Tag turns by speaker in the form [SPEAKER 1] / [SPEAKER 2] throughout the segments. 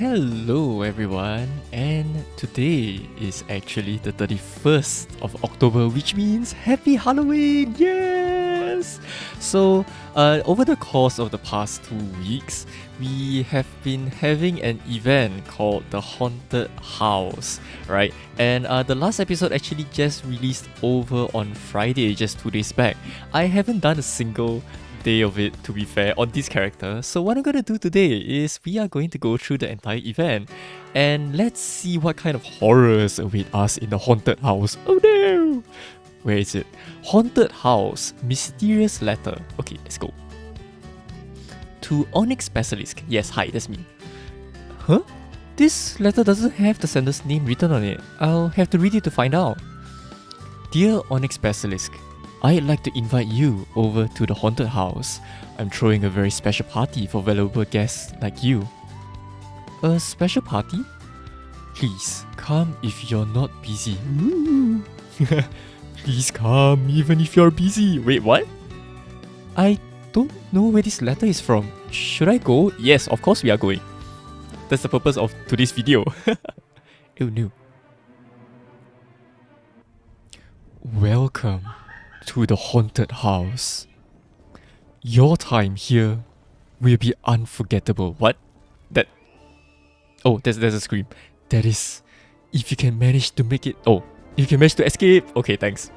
[SPEAKER 1] Hello everyone, and today is actually the 31st of October, which means Happy Halloween! Yes! So, over the course of the past 2 weeks, we have been having an event called the Haunted House, right? And the last episode actually just released over on Friday, just 2 days back. I haven't done a single day of it, to be fair, on this character. So what I'm gonna do today is we are going to go through the entire event and let's see what kind of horrors await us in the haunted house. Oh no! Where is it? Haunted house, mysterious letter. Okay, let's go. To Onyx Basilisk. Yes, hi, that's me. Huh? This letter doesn't have the sender's name written on it. I'll have to read it to find out. Dear Onyx Basilisk, I'd like to invite you over to the haunted house. I'm throwing a very special party for valuable guests like you. A special party? Please, come if you're not busy. Ooh. Please come even if you're busy. Wait, what? I don't know where this letter is from. Should I go? Yes, of course we are going. That's the purpose of today's video. Oh no. Welcome to the haunted house. Your time here will be unforgettable. What? That... Oh, there's a scream. That is, if you can manage to make it... Oh, if you can manage to escape. Okay, thanks.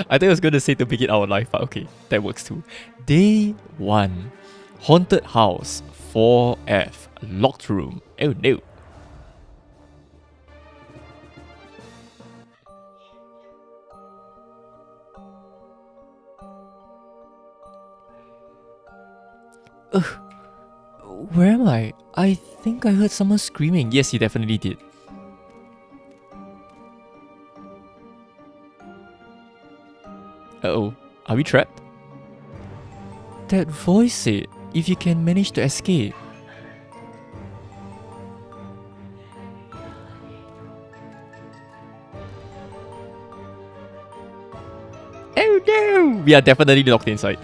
[SPEAKER 1] I think I was going to say to make it out alive, but okay, that works too. Day 1. Haunted house 4F. Locked room. Oh no. Ugh. Where am I? I think I heard someone screaming. Yes, he definitely did. Uh-oh. Are we trapped? That voice said, if you can manage to escape. Oh no! We are definitely locked inside.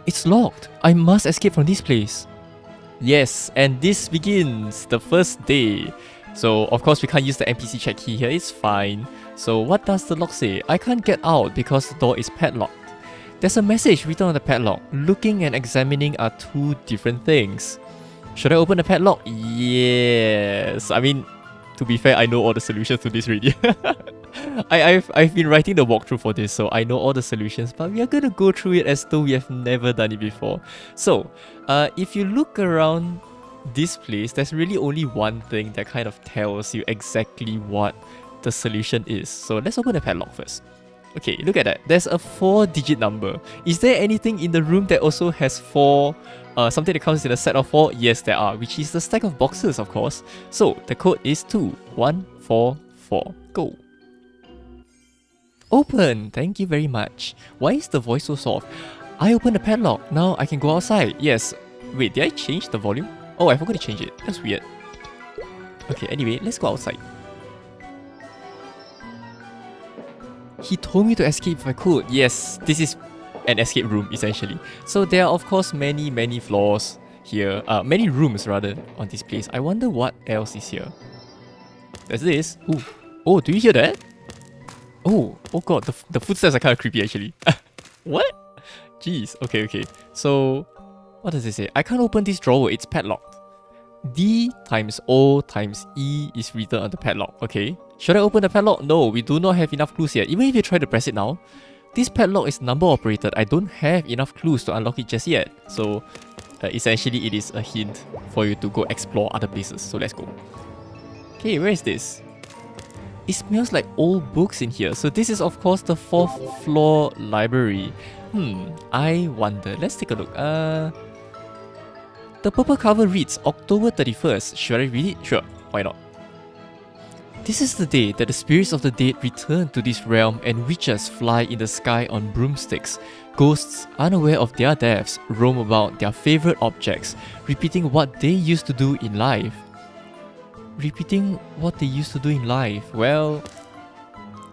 [SPEAKER 1] It's locked. I must escape from this place. Yes, and this begins the first day. So, of course, we can't use the NPC check key here. It's fine. So, what does the lock say? I can't get out because the door is padlocked. There's a message written on the padlock. Looking and examining are two different things. Should I open the padlock? Yes. I mean, to be fair, I know all the solutions to this already. I've been writing the walkthrough for this, so I know all the solutions, but we are gonna go through it as though we have never done it before. So, if you look around this place, there's really only one thing that kind of tells you exactly what the solution is. So let's open the padlock first. Okay, look at that. There's a 4-digit number. Is there anything in the room that also has 4, something that comes in a set of 4? Yes, there are, which is the stack of boxes, of course. So the code is 2144. Go. Open! Thank you very much. Why is the voice so soft? I opened the padlock. Now I can go outside. Yes. Wait, did I change the volume? Oh, I forgot to change it. That's weird. Okay, anyway, let's go outside. He told me to escape if I could. Yes, this is an escape room, essentially. So there are, of course, many floors here. Many rooms, rather, on this place. I wonder what else is here. There's this. Ooh. Oh, do you hear that? Oh god, the footsteps are kind of creepy actually. What? Jeez, okay. So, what does it say? I can't open this drawer, it's padlocked. D times O times E is written on the padlock, okay. Should I open the padlock? No, we do not have enough clues yet. Even if you try to press it now, this padlock is number operated. I don't have enough clues to unlock it just yet. So, essentially it is a hint for you to go explore other places. So let's go. Okay, where is this? It smells like old books in here. So this is of course the 4th floor library. I wonder. Let's take a look. The purple cover reads October 31st. Should I read it? Sure, why not? This is the day that the spirits of the dead return to this realm and witches fly in the sky on broomsticks. Ghosts, unaware of their deaths, roam about their favorite objects, repeating what they used to do in life. Repeating what they used to do in life. Well,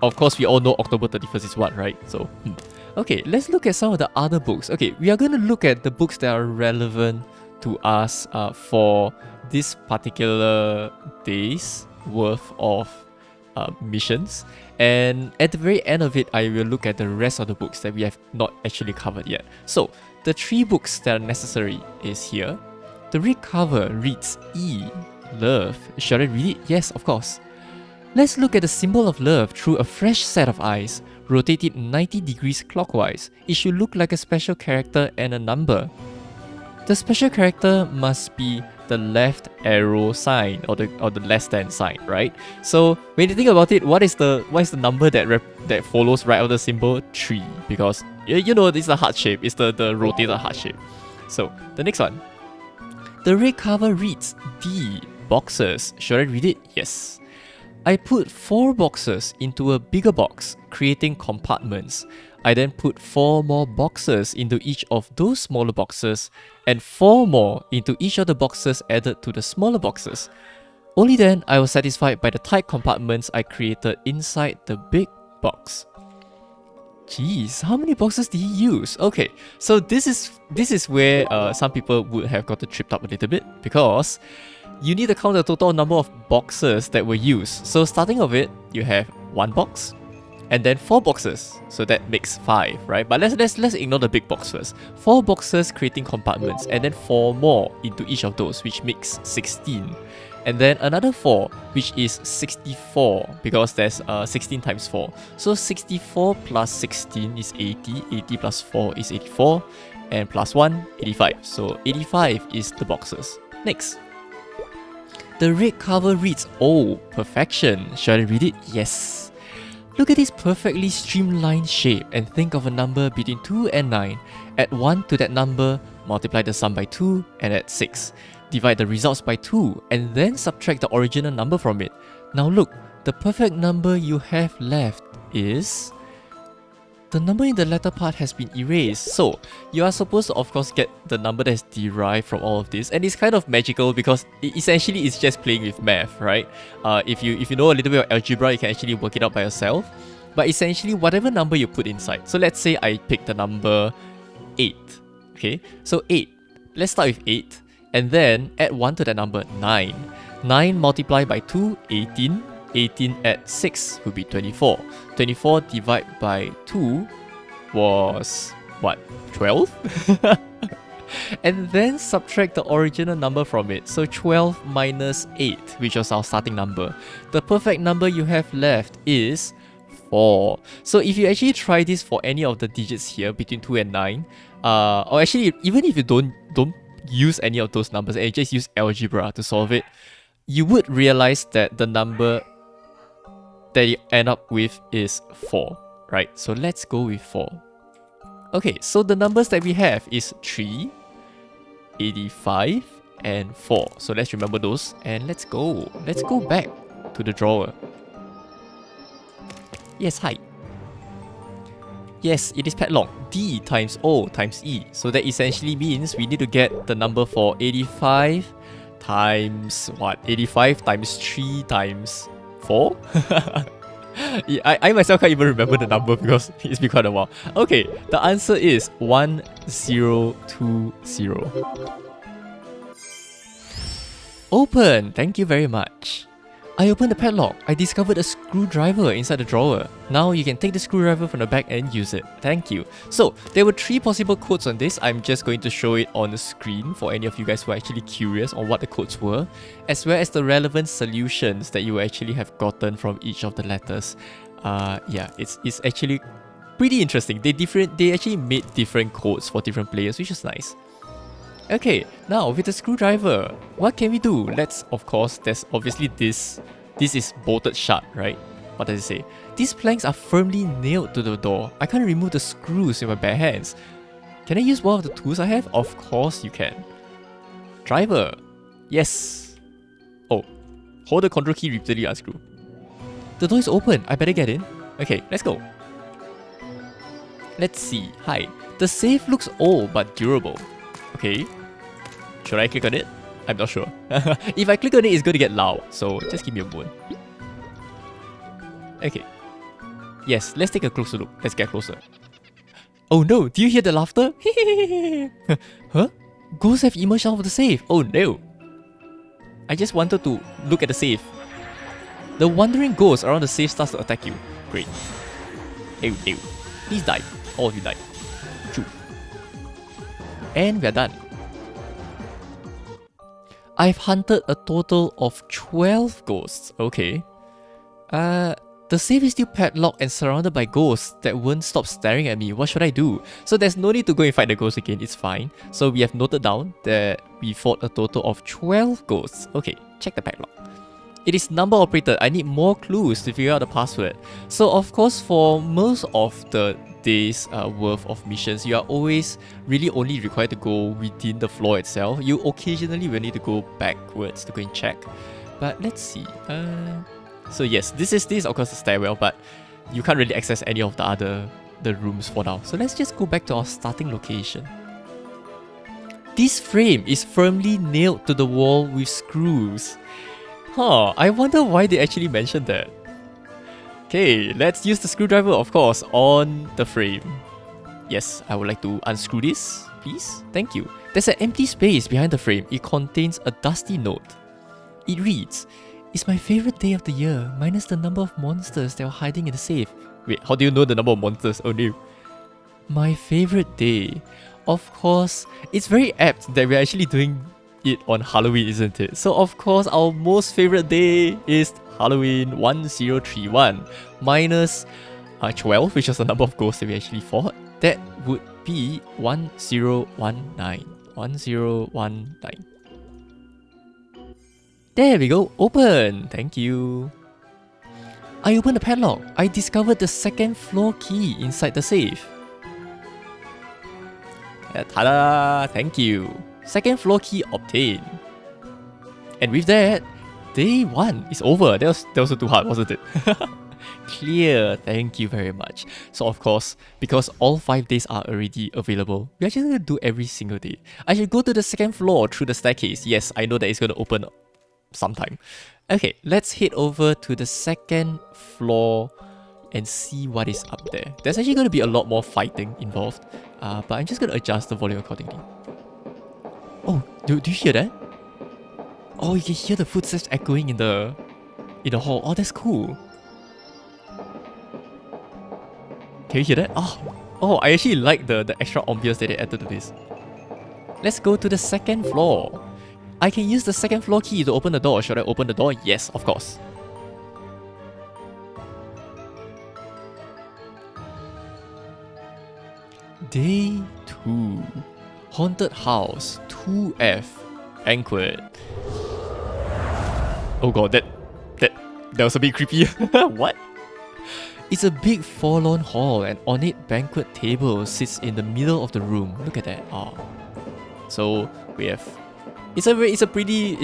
[SPEAKER 1] of course we all know October 31st is what, right? So, Okay, let's look at some of the other books. Okay, we are going to look at the books that are relevant to us for this particular day's worth of missions. And at the very end of it, I will look at the rest of the books that we have not actually covered yet. So the 3 books that are necessary is here. The red cover reads E, love. Should I read it? Yes, of course. Let's look at the symbol of love through a fresh set of eyes. Rotate it 90 degrees clockwise. It should look like a special character and a number. The special character must be the left arrow sign or the less than sign, right? So when you think about it, what is the number that follows right after the symbol? 3, because you know it's a heart shape. It's the rotated heart shape. So the next one, the red cover reads D, boxes. Should I read it? Yes. I put 4 boxes into a bigger box, creating compartments. I then put 4 more boxes into each of those smaller boxes, and 4 more into each of the boxes added to the smaller boxes. Only then I was satisfied by the tight compartments I created inside the big box. Jeez, how many boxes did he use? Okay, so this is where some people would have gotten tripped up a little bit, because you need to count the total number of boxes that were used. So starting of it, you have 1 box, and then 4 boxes, so that makes 5, right? But let's ignore the big box first. 4 boxes creating compartments, and then 4 more into each of those, which makes 16. And then another 4, which is 64, because there's 16 times 4. So 64 plus 16 is 80, 80 plus 4 is 84, and plus 1, 85. So 85 is the boxes. Next. The red cover reads, oh, perfection. Shall I read it? Yes. Look at this perfectly streamlined shape and think of a number between 2 and 9. Add 1 to that number, multiply the sum by 2, and add 6. Divide the results by 2, and then subtract the original number from it. Now look, the perfect number you have left is... the number in the latter part has been erased. So you are supposed to of course get the number that is derived from all of this, and it's kind of magical because essentially it's just playing with math, right? If you know a little bit of algebra, you can actually work it out by yourself. But essentially whatever number you put inside. So let's say I pick the number 8. Okay, so 8. Let's start with 8, and then add 1 to that number, 9. 9 multiplied by 2, 18. 18 add 6 would be 24. 24 divided by 2 was, what, 12? And then subtract the original number from it. So 12 minus 8, which was our starting number. The perfect number you have left is 4. So if you actually try this for any of the digits here between 2 and 9, or actually even if you don't use any of those numbers and you just use algebra to solve it, you would realize that the number that you end up with is 4, right? So let's go with 4. Okay, so the numbers that we have is 3, 85, and 4. So let's remember those, and let's go. Let's go back to the drawer. Yes, hi. Yes, it is padlock. D times O times E. So that essentially means we need to get the number for 85 times what? 85 times 3 times 4? Yeah, I myself can't even remember the number because it's been quite a while. Okay, the answer is 1020. Open! Thank you very much. I opened the padlock. I discovered a screwdriver inside the drawer. Now you can take the screwdriver from the back and use it. Thank you. So, there were 3 possible codes on this. I'm just going to show it on the screen for any of you guys who are actually curious on what the codes were, as well as the relevant solutions that you actually have gotten from each of the letters. Yeah, it's actually pretty interesting. They actually made different codes for different players, which is nice. Okay, now with the screwdriver, what can we do? Let's, of course, there's obviously this is bolted shut, right? What does it say? These planks are firmly nailed to the door. I can't remove the screws with my bare hands. Can I use one of the tools I have? Of course you can. Driver. Yes. Oh, hold the control key repeatedly, unscrew. The door is open. I better get in. Okay, let's go. Let's see. Hi. The safe looks old but durable. Okay, should I click on it? I'm not sure. If I click on it, it's going to get loud, so just give me a moment. Okay. Yes, let's take a closer look. Let's get closer. Oh no, do you hear the laughter? Huh? Ghosts have emerged out of the safe. Oh no. I just wanted to look at the safe. The wandering ghost around the safe starts to attack you. Great. Ew, ew. Please die. All of you die. Choo. And we're done. I've hunted a total of 12 ghosts. Okay. The safe is still padlocked and surrounded by ghosts that won't stop staring at me. What should I do? So there's no need to go and fight the ghosts again. It's fine. So we have noted down that we fought a total of 12 ghosts. Okay, check the padlock. It is number operated. I need more clues to figure out the password. So of course, for most of the days worth of missions, you are always really only required to go within the floor itself. You occasionally will need to go backwards to go and check. But let's see. So yes, this is of course the stairwell, but you can't really access any of the rooms for now. So let's just go back to our starting location. This frame is firmly nailed to the wall with screws. Huh, I wonder why they actually mentioned that. Okay, let's use the screwdriver, of course, on the frame. Yes, I would like to unscrew this, please. Thank you. There's an empty space behind the frame. It contains a dusty note. It reads, "It's my favorite day of the year, minus the number of monsters that are hiding in the safe." Wait, how do you know the number of monsters? Oh no. My favorite day. Of course, it's very apt that we're actually doing it on Halloween, isn't it? So of course, our most favorite day is Halloween 1031 minus 12, which is the number of ghosts that we actually fought. That would be 1019. 1019. There we go. Open. Thank you. I opened the padlock. I discovered the second floor key inside the safe. Ta-da! Thank you. Second floor key obtained. And with that, day 1 is over. That was also too hard, wasn't it? Clear. Thank you very much. So of course, because all 5 days are already available, we're just going to do every single day. I should go to the second floor through the staircase. Yes, I know that it's going to open sometime. Okay, let's head over to the second floor and see what is up there. There's actually going to be a lot more fighting involved, but I'm just going to adjust the volume accordingly. Oh, do you hear that? Oh, you can hear the footsteps echoing in the hall. Oh, that's cool. Can you hear that? Oh, I actually like the extra ambience that they added to this. Let's go to the second floor. I can use the second floor key to open the door. Should I open the door? Yes, of course. Day 2. Haunted House 2F Banquet. Oh god, that was a bit creepy. What? It's a big forlorn hall. An ornate banquet table sits in the middle of the room. Look at that. So we have it's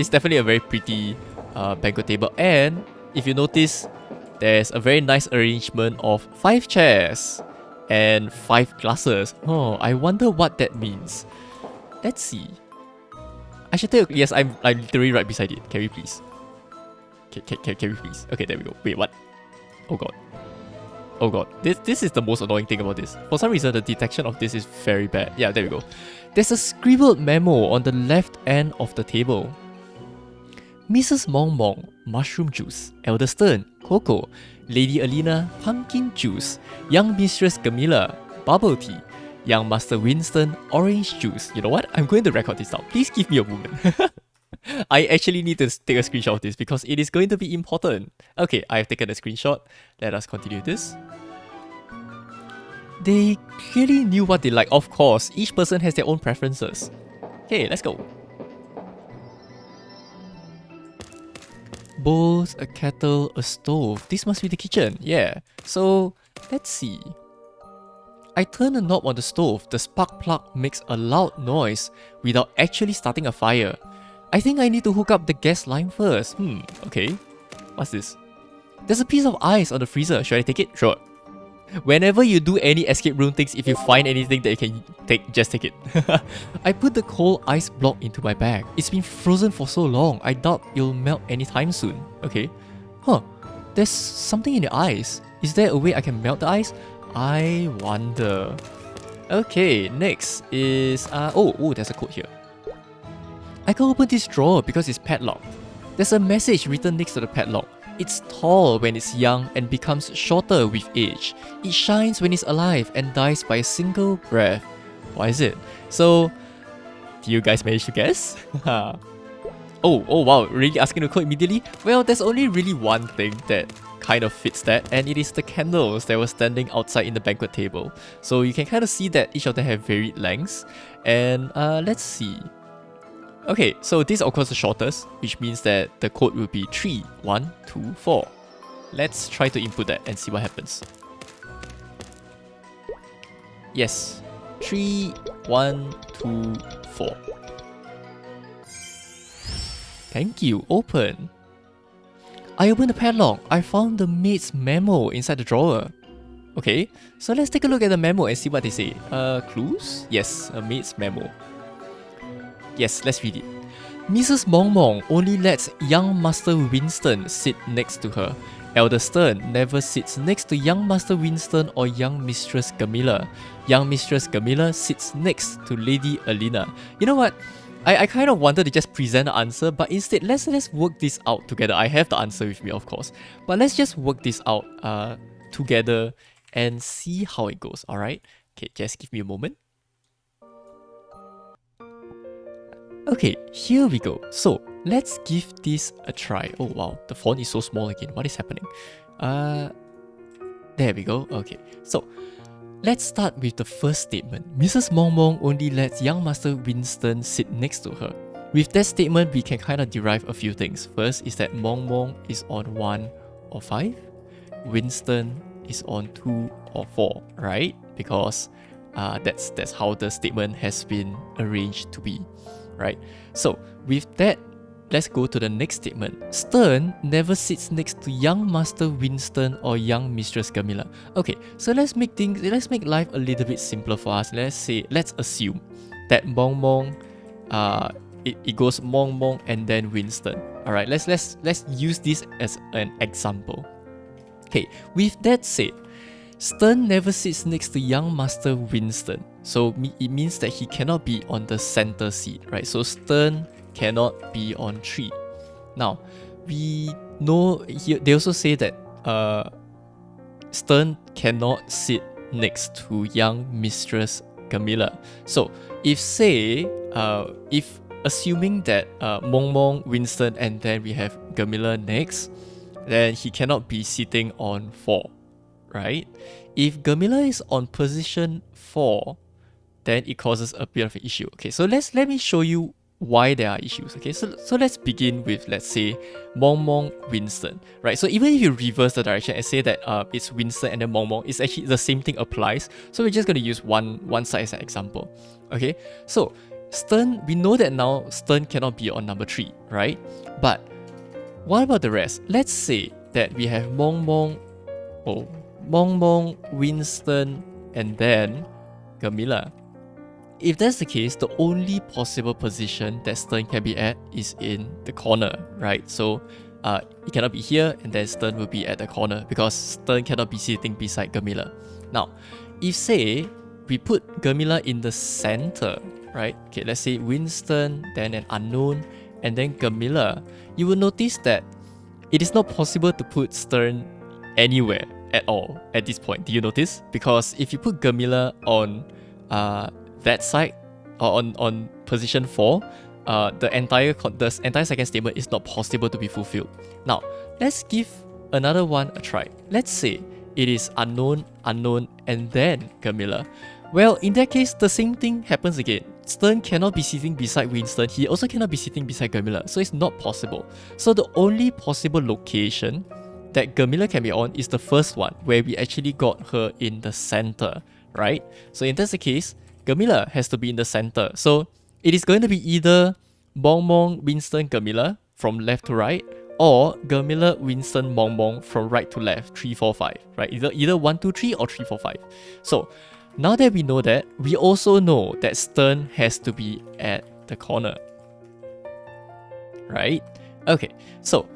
[SPEAKER 1] definitely a very pretty banquet table, and if you notice, there's a very nice arrangement of 5 chairs and 5 glasses. Oh, I wonder what that means. Let's see. I should take a, yes, I'm literally right beside it. Can we please? Can we please? Okay, there we go. Wait, what? Oh god. Oh god. This is the most annoying thing about this. For some reason, the detection of this is very bad. Yeah, there we go. There's a scribbled memo on the left end of the table. Mrs. Mong Mong, mushroom juice. Elder Stern, cocoa. Lady Alina, pumpkin juice. Young Mistress Camilla, bubble tea. Young Master Winston, orange juice. You know what? I'm going to record this down. Please give me a moment. I actually need to take a screenshot of this because it is going to be important. Okay, I have taken a screenshot. Let us continue this. They clearly knew what they like. Of course, each person has their own preferences. Okay, let's go. Bowls, a kettle, a stove. This must be the kitchen. Yeah. So, let's see. I turn a knob on the stove. The spark plug makes a loud noise without actually starting a fire. I think I need to hook up the gas line first. Okay. What's this? There's a piece of ice on the freezer. Should I take it? Sure. Whenever you do any escape room things, if you find anything that you can take, just take it. I put the cold ice block into my bag. It's been frozen for so long, I doubt it'll melt anytime soon. Okay. Huh. There's something in the ice. Is there a way I can melt the ice? I wonder. Okay, next is... oh, there's a code here. I can open this drawer because it's padlocked. There's a message written next to the padlock. It's tall when it's young and becomes shorter with age. It shines when it's alive and dies by a single breath. Why is it? So, do you guys manage to guess? Oh wow, really asking the code immediately? Well, there's only really one thing that kind of fits that, and it is the candles that were standing outside in the banquet table. So you can kind of see that each of them have varied lengths. And let's see. Okay, so this is of course the shortest, which means that the code will be 3, 1, 2, 4. Let's try to input that and see what happens. Yes, 3, 1, 2, 4. Thank you, open. I opened the padlock. I found the maid's memo inside the drawer. Okay, so let's take a look at the memo and see what they say. Clues? Yes, a maid's memo. Yes, let's read it. Mrs. Mong Mong only lets young Master Winston sit next to her. Elder Stern never sits next to young Master Winston or young Mistress Gamila. Young Mistress Gamila sits next to Lady Alina. You know what? I kind of wanted to just present the answer, but instead, let's work this out together. I have the answer with me, of course. But let's just work this out together and see how it goes, alright? Okay, just give me a moment. Okay, here we go. So, let's give this a try. Oh wow, the font is so small again. What is happening? There we go. Okay, so let's start with the first statement. Mrs. Mong Mong only lets young Master Winston sit next to her. With that statement, we can kind of derive a few things. First is that Mong Mong is on 1 or 5. Winston is on 2 or 4, right? Because that's how the statement has been arranged to be, right? So with that, let's go to the next statement. Stern never sits next to young Master Winston or young Mistress Gamila. Okay, so let's make life a little bit simpler for us. Let's assume that Mong Mong, it goes Mong Mong and then Winston. All right, let's use this as an example. Okay, with that said, Stern never sits next to young Master Winston. So it means that he cannot be on the center seat, right? So Stern cannot be on 3. Now, we know here they also say that Stern cannot sit next to young Mistress Gamila. So if assuming that Mong Mong, Winston, and then we have Gamila next, then he cannot be sitting on 4, right? If Gamila is on position 4, then it causes a bit of an issue. Okay, so let me show you why there are issues. Okay, so let's begin with, let's say, Mong Mong, Winston, right? So even if you reverse the direction and say that it's Winston and then Mong Mong, it's actually the same thing applies. So we're just going to use one side as an example. Okay, so Stern, we know that now Stern cannot be on number 3, right? But what about the rest? Let's say that we have Mong Mong, Winston, and then Gamila. If that's the case, the only possible position that Stern can be at is in the corner, right? So it cannot be here, and then Stern will be at the corner because Stern cannot be sitting beside Gamila. Now, if say we put Gamila in the center, right? Okay, let's say Winston, then an unknown, and then Gamila, you will notice that it is not possible to put Stern anywhere at all at this point. Do you notice? Because if you put Gamila on that side, or on position 4, the entire second statement is not possible to be fulfilled. Now, let's give another one a try. Let's say it is unknown, and then Gamila. Well, in that case, the same thing happens again. Stern cannot be sitting beside Winston. He also cannot be sitting beside Gamila. So it's not possible. So the only possible location that Gamila can be on is the first one, where we actually got her in the center, right? So if that's the case, Gamila has to be in the center. So it is going to be either Mong Mong, Winston, Gamila from left to right, or Gamila, Winston, Mong Mong from right to left, 3, 4, 5, right? Either 1, 2, 3 or 3, 4, 5. So now that we know that, we also know that Stern has to be at the corner, right? Okay, so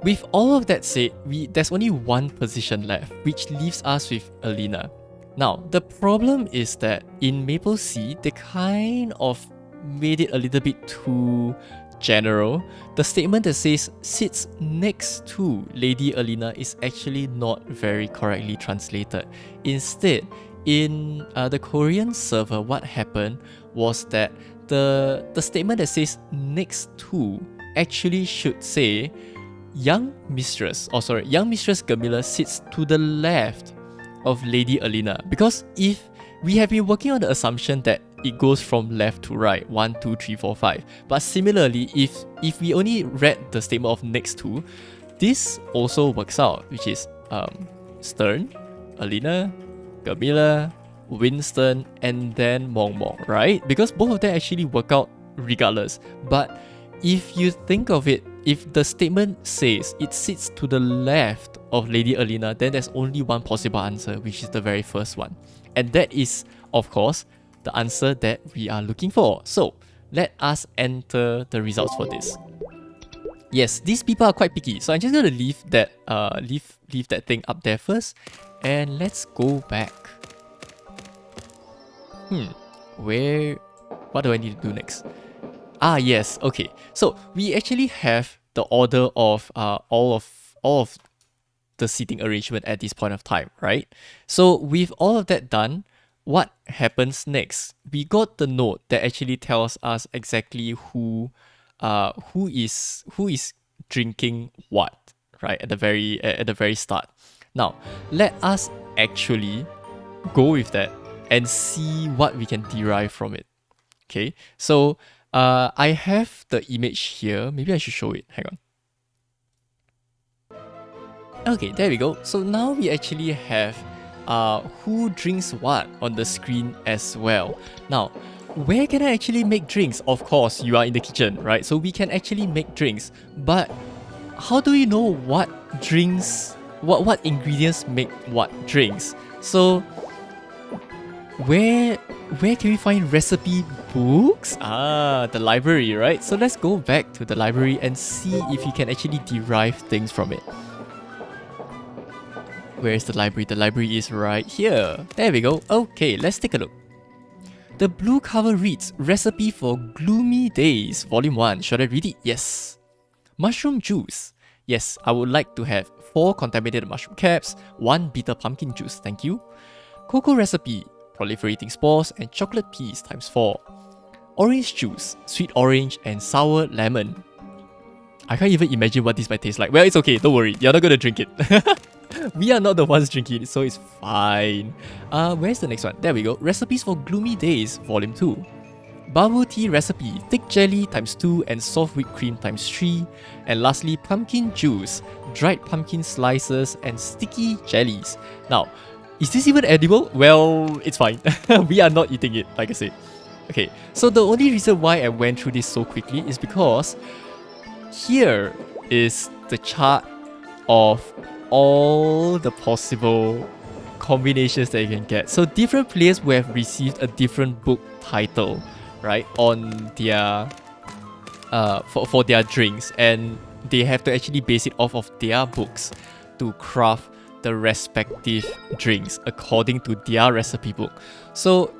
[SPEAKER 1] with all of that said, there's only one position left, which leaves us with Alina. Now, the problem is that in MapleSEA, they kind of made it a little bit too general. The statement that says sits next to Lady Alina is actually not very correctly translated. Instead, in the Korean server, what happened was that the statement that says next to actually should say young mistress Gamila sits to the left of Lady Alina, because if we have been working on the assumption that it goes from left to right, 1, 2, 3, 4, 5. But similarly, if we only read the statement of next to, this also works out, which is Stern, Alina, Gamila, Winston, and then Mong Mong, right? Because both of them actually work out regardless. But if you think of it, if the statement says it sits to the left of Lady Alina, then there's only one possible answer, which is the very first one. And that is, of course, the answer that we are looking for. So let us enter the results for this. Yes, these people are quite picky, so I'm just gonna leave that leave that thing up there first, and let's go back. What do I need to do next? Ah, yes, okay. So we actually have the order of all of the seating arrangement at this point of time, right? So with all of that done, what happens next? We got the note that actually tells us exactly who is drinking what, right? At the very start. Now, let us actually go with that and see what we can derive from it. Okay, so I have the image here. Maybe I should show it. Hang on. Okay, there we go. So now we actually have who drinks what on the screen as well. Now, where can I actually make drinks? Of course, you are in the kitchen, right? So we can actually make drinks. But how do we know what drinks, what ingredients make what drinks? So where can we find recipe books? Ah, the library, right? So let's go back to the library and see if you can actually derive things from it. Where is the library? The library is right here. There we go. Okay, let's take a look. The blue cover reads, Recipe for Gloomy Days, Volume 1. Should I read it? Yes. Mushroom juice. Yes, I would like to have 4 contaminated mushroom caps, 1 bitter pumpkin juice, thank you. Cocoa recipe, proliferating spores and chocolate peas times 4. Orange juice, sweet orange and sour lemon. I can't even imagine what this might taste like. Well, it's okay, don't worry, you're not gonna drink it. We are not the ones drinking it, so it's fine. Where's the next one? There we go. Recipes for Gloomy Days, Volume 2. Bubble tea recipe, thick jelly times 2 and soft whipped cream times 3. And lastly, pumpkin juice, dried pumpkin slices and sticky jellies. Now, is this even edible? Well, it's fine. We are not eating it, like I said. Okay, so the only reason why I went through this so quickly is because here is the chart of all the possible combinations that you can get. So different players will have received a different book title, right, on their for their drinks, and they have to actually base it off of their books to craft the respective drinks according to their recipe book. So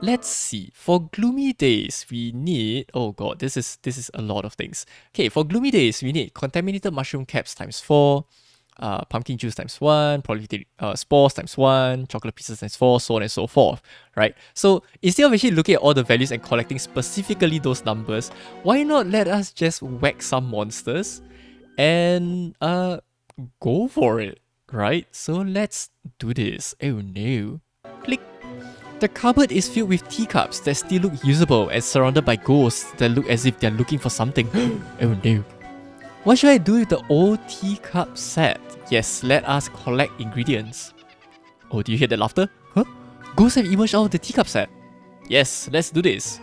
[SPEAKER 1] let's see. For Gloomy Days, we need, oh god, this is a lot of things. Okay, for Gloomy Days, we need contaminated mushroom caps times 4, pumpkin juice times 1, proliferated spores times 1, chocolate pieces times 4, so on and so forth, right? So instead of actually looking at all the values and collecting specifically those numbers, why not let us just whack some monsters and go for it, right? So let's do this. Oh no. Click. The cupboard is filled with teacups that still look usable and surrounded by ghosts that look as if they're looking for something. Oh no. What should I do with the old teacup set? Yes, let us collect ingredients. Oh, do you hear that laughter? Huh? Ghosts have emerged out of the teacup set. Yes, let's do this.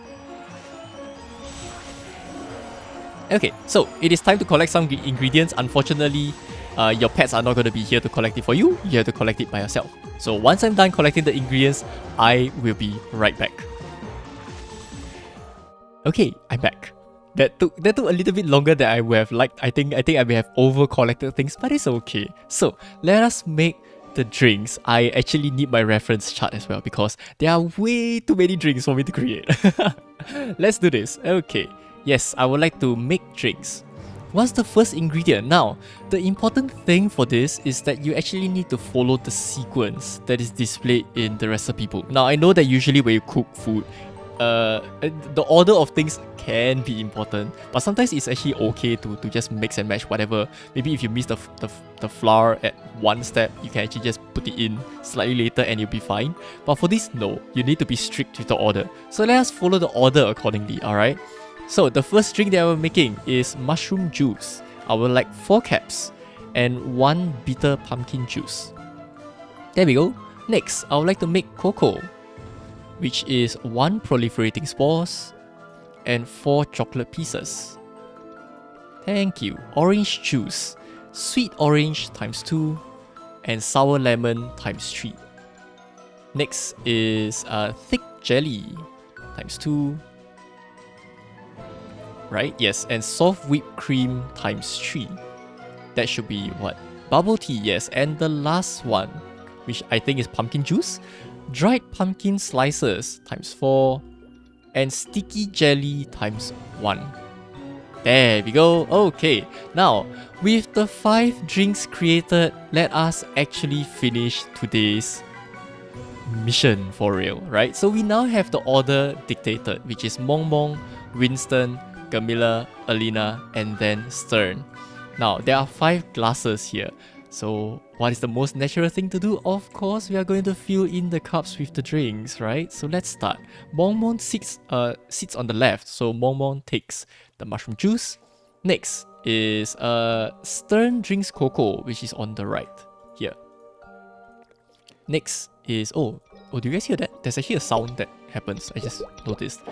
[SPEAKER 1] Okay, so it is time to collect some ingredients. Unfortunately, your pets are not going to be here to collect it for you. You have to collect it by yourself. So once I'm done collecting the ingredients, I will be right back. Okay, I'm back. That took a little bit longer than I would have liked. I think I may have over collected things, but it's okay. So let us make the drinks, I actually need my reference chart as well because there are way too many drinks for me to create. Let's do this. Okay. Yes, I would like to make drinks. What's the first ingredient? Now, the important thing for this is that you actually need to follow the sequence that is displayed in the recipe book. Now, I know that usually when you cook food, the order of things can be important, but sometimes it's actually okay to just mix and match whatever. Maybe if you miss the flour at one step, you can actually just put it in slightly later and you'll be fine. But for this, no, you need to be strict with the order. So let us follow the order accordingly, alright? So the first drink that I'm making is mushroom juice. I would like 4 caps and 1 bitter pumpkin juice. There we go. Next, I would like to make cocoa, which is 1 proliferating spores and 4 chocolate pieces. Thank you. Orange juice, sweet orange times 2 and sour lemon times 3. Next is thick jelly times 2. Right? Yes, and soft whipped cream times 3. That should be what? Bubble tea, yes. And the last one, which I think is pumpkin juice, dried pumpkin slices times 4, and sticky jelly times 1. There we go. Okay, now with the 5 drinks created, let us actually finish today's mission for real, right? So we now have the order dictated, which is Mong Mong, Winston, Camilla, Alina, and then Stern. Now, there are 5 glasses here. So, what is the most natural thing to do? Of course, we are going to fill in the cups with the drinks, right? So, let's start. Mong Mong sits on the left, so Mong Mong takes the mushroom juice. Next is Stern drinks cocoa, which is on the right here. Next is do you guys hear that? There's actually a sound that happens. I just noticed.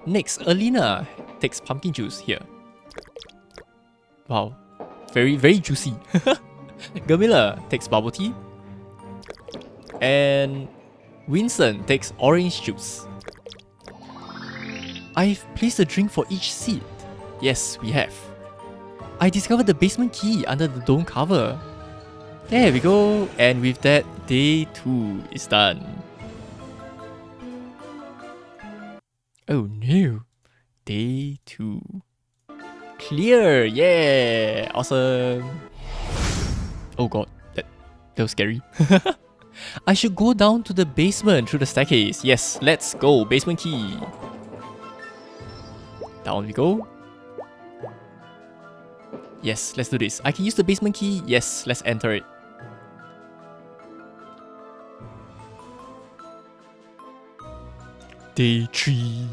[SPEAKER 1] Next, Alina takes pumpkin juice here. Wow, very juicy. Gamila takes bubble tea, and Winston takes orange juice. I've placed a drink for each seat. Yes, we have. I discovered the basement key under the dome cover. There we go, and with that, day 2 is done. Oh no, day 2. Clear, yeah, awesome. Oh god, that was scary. I should go down to the basement through the staircase. Yes, let's go, basement key. Down we go. Yes, let's do this. I can use the basement key. Yes, let's enter it. Day 3.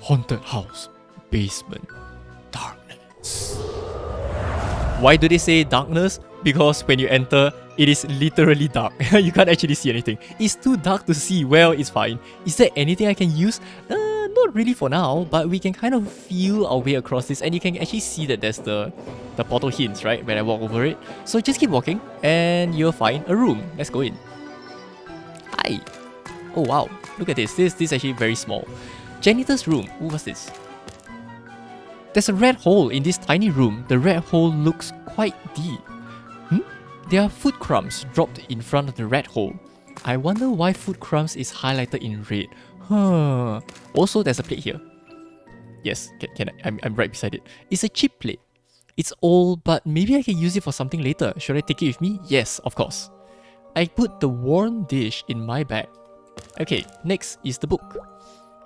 [SPEAKER 1] Haunted house. Basement. Darkness. Why do they say darkness? Because when you enter, it is literally dark. You can't actually see anything. It's too dark to see. Well, it's fine. Is there anything I can use? Not really for now, but we can kind of feel our way across this, and you can actually see that there's the portal hints, right, when I walk over it. So just keep walking, and you'll find a room. Let's go in. Hi. Oh wow, look at this. This is actually very small. Janitor's room. Ooh, what's this? There's a red hole in this tiny room. The red hole looks quite deep. There are food crumbs dropped in front of the red hole. I wonder why food crumbs is highlighted in red. Also, there's a plate here. Yes, I'm right beside it. It's a cheap plate. It's old, but maybe I can use it for something later. Should I take it with me? Yes, of course. I put the worn dish in my bag. Okay, next is the book.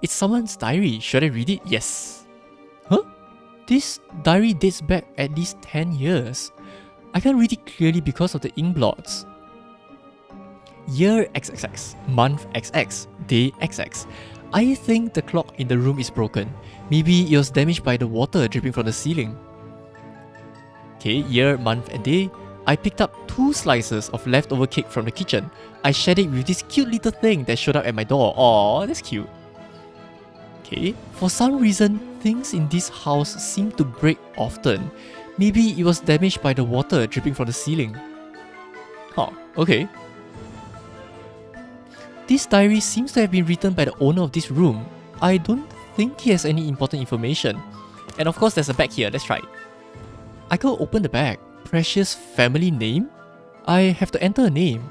[SPEAKER 1] It's someone's diary. Should I read it? Yes. Huh? This diary dates back at least 10 years. I can't read it clearly because of the ink blots. Year XXX, month XX, day XX. I think the clock in the room is broken. Maybe it was damaged by the water dripping from the ceiling. Okay, year, month and day. I picked up 2 slices of leftover cake from the kitchen. I shared it with this cute little thing that showed up at my door. Aww, that's cute. Okay, for some reason, things in this house seem to break often. Maybe it was damaged by the water dripping from the ceiling. Huh, okay. This diary seems to have been written by the owner of this room. I don't think he has any important information. And of course there's a bag here, let's try it. I go open the bag. Precious family name? I have to enter a name.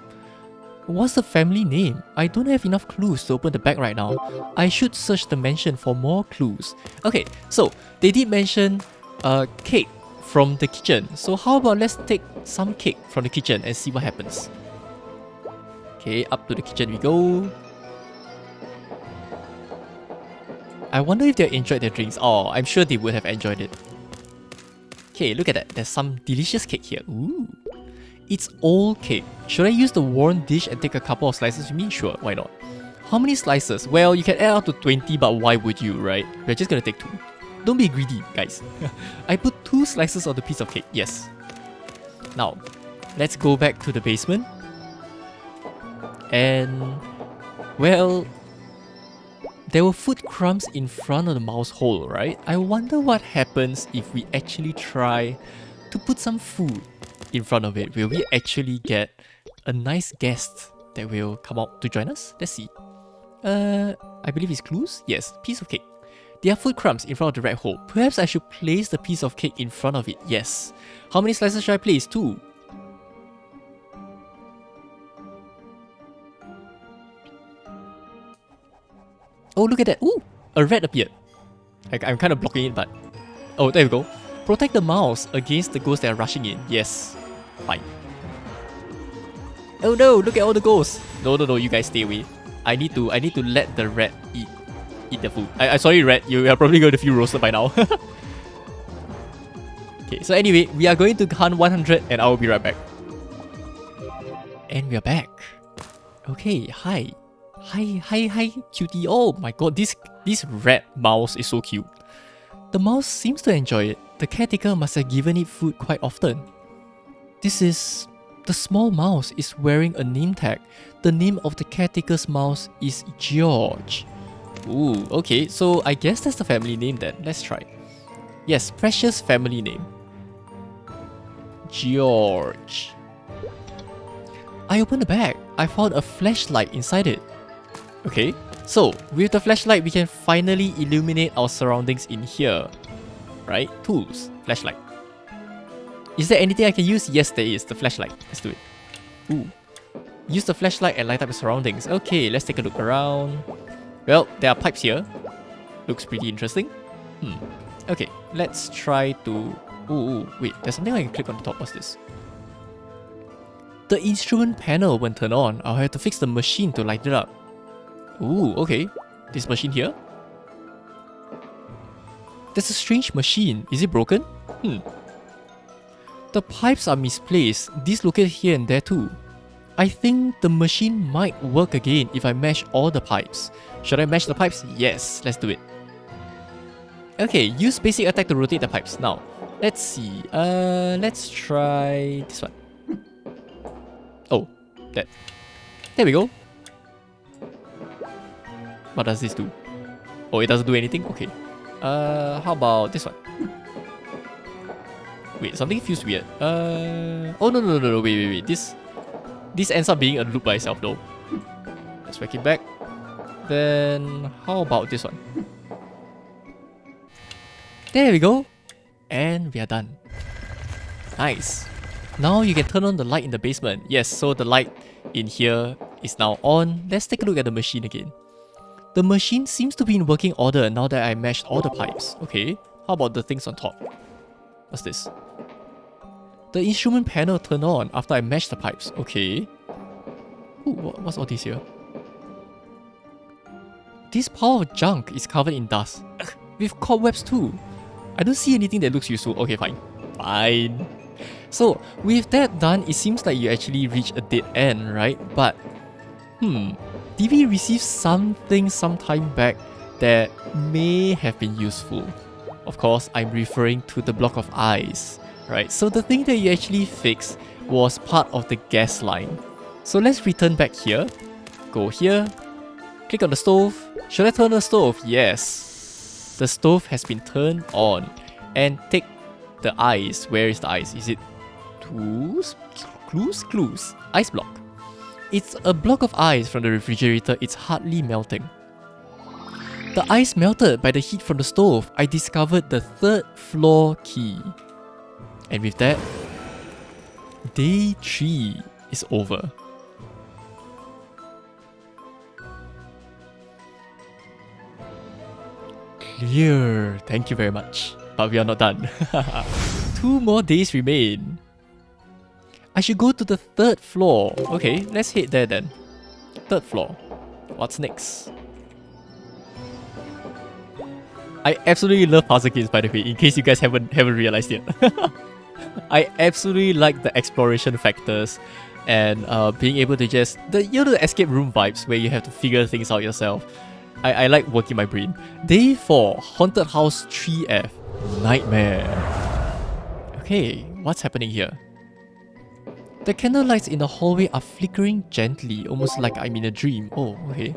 [SPEAKER 1] What's the family name? I don't have enough clues to open the bag right now. I should search the mansion for more clues. Okay, so they did mention cake from the kitchen. So how about let's take some cake from the kitchen and see what happens. Okay, up to the kitchen we go. I wonder if they enjoyed their drinks. Oh, I'm sure they would have enjoyed it. Okay, look at that. There's some delicious cake here. Ooh. It's old cake. Should I use the warm dish and take a couple of slices with me? Sure, why not? How many slices? Well, you can add up to 20, but why would you, right? We're just gonna take 2. Don't be greedy, guys. I put 2 slices on the piece of cake. Yes. Now, let's go back to the basement. And, well, there were food crumbs in front of the mouse hole, right? I wonder what happens if we actually try to put some food in front of it. Will we actually get a nice guest that will come out to join us? Let's see. I believe it's clues? Yes, piece of cake. There are food crumbs in front of the red hole. Perhaps I should place the piece of cake in front of it. Yes. How many slices should I place? 2. Oh, look at that. Ooh, a rat appeared. I'm kind of blocking it, but... Oh, there we go. Protect the mouse against the ghosts that are rushing in. Yes. Fine. Oh no, look at all the ghosts. No, you guys stay away. I need to let the rat eat the food. I sorry, rat. You are probably going to feel roasted by now. Okay, so anyway, we are going to hunt 100 and I will be right back. And we are back. Okay, hi. Hi, cutie. Oh my god, this rat mouse is so cute. The mouse seems to enjoy it. The caretaker must have given it food quite often. The small mouse is wearing a name tag. The name of the caretaker's mouse is George. Ooh, okay, so I guess that's the family name then. Let's try. Yes, precious family name. George. I opened the bag. I found a flashlight inside it. Okay, so with the flashlight, we can finally illuminate our surroundings in here. Right? Tools. Flashlight. Is there anything I can use? Yes, there is. The flashlight. Let's do it. Ooh. Use the flashlight and light up the surroundings. Okay, let's take a look around. Well, there are pipes here. Looks pretty interesting. Okay, let's try to... Ooh, wait, there's something I can click on the top. What's this? The instrument panel won't turn on. I'll have to fix the machine to light it up. Ooh, okay. This machine here? There's a strange machine. Is it broken? The pipes are misplaced, dislocated here and there too. I think the machine might work again if I mash all the pipes. Should I mash the pipes? Yes, let's do it. Okay, use basic attack to rotate the pipes. Now, let's see. Let's try this one. Oh, that. There we go. What does this do? Oh, it doesn't do anything? Okay. How about this one? Wait, something feels weird. Oh no, wait. This ends up being a loop by itself though. Let's whack it back. Then how about this one? There we go. And we are done. Nice. Now you can turn on the light in the basement. Yes, so the light in here is now on. Let's take a look at the machine again. The machine seems to be in working order now that I mashed all the pipes. Okay, how about the things on top? What's this? The instrument panel turned on after I mashed the pipes. Okay. Ooh, what's all this here? This pile of junk is covered in dust. Ugh, with cobwebs too. I don't see anything that looks useful. Okay, fine. Fine. So, with that done, it seems like you actually reach a dead end, right? But, did we receive something some time back that may have been useful? Of course, I'm referring to the block of ice, right? So the thing that you actually fixed was part of the gas line. So let's return back here. Go here. Click on the stove. Should I turn on the stove? Yes. The stove has been turned on. And take the ice. Where is the ice? Is it Tues? Clues? Ice block. It's a block of ice from the refrigerator. It's hardly melting. The ice melted by the heat from the stove. I discovered the 3rd floor key. And with that, day 3. is over. Clear. Thank you very much. But we are not done. 2 more days remain. I should go to the 3rd floor. Okay, let's head there then. 3rd floor. What's next? I absolutely love puzzle games, by the way, in case you guys haven't realized yet. I absolutely like the exploration factors and being able to just the escape room vibes where you have to figure things out yourself. I like working my brain. Day 4, Haunted House 3F, Nightmare. Okay, what's happening here? The candle lights in the hallway are flickering gently, almost like I'm in a dream. Oh, okay.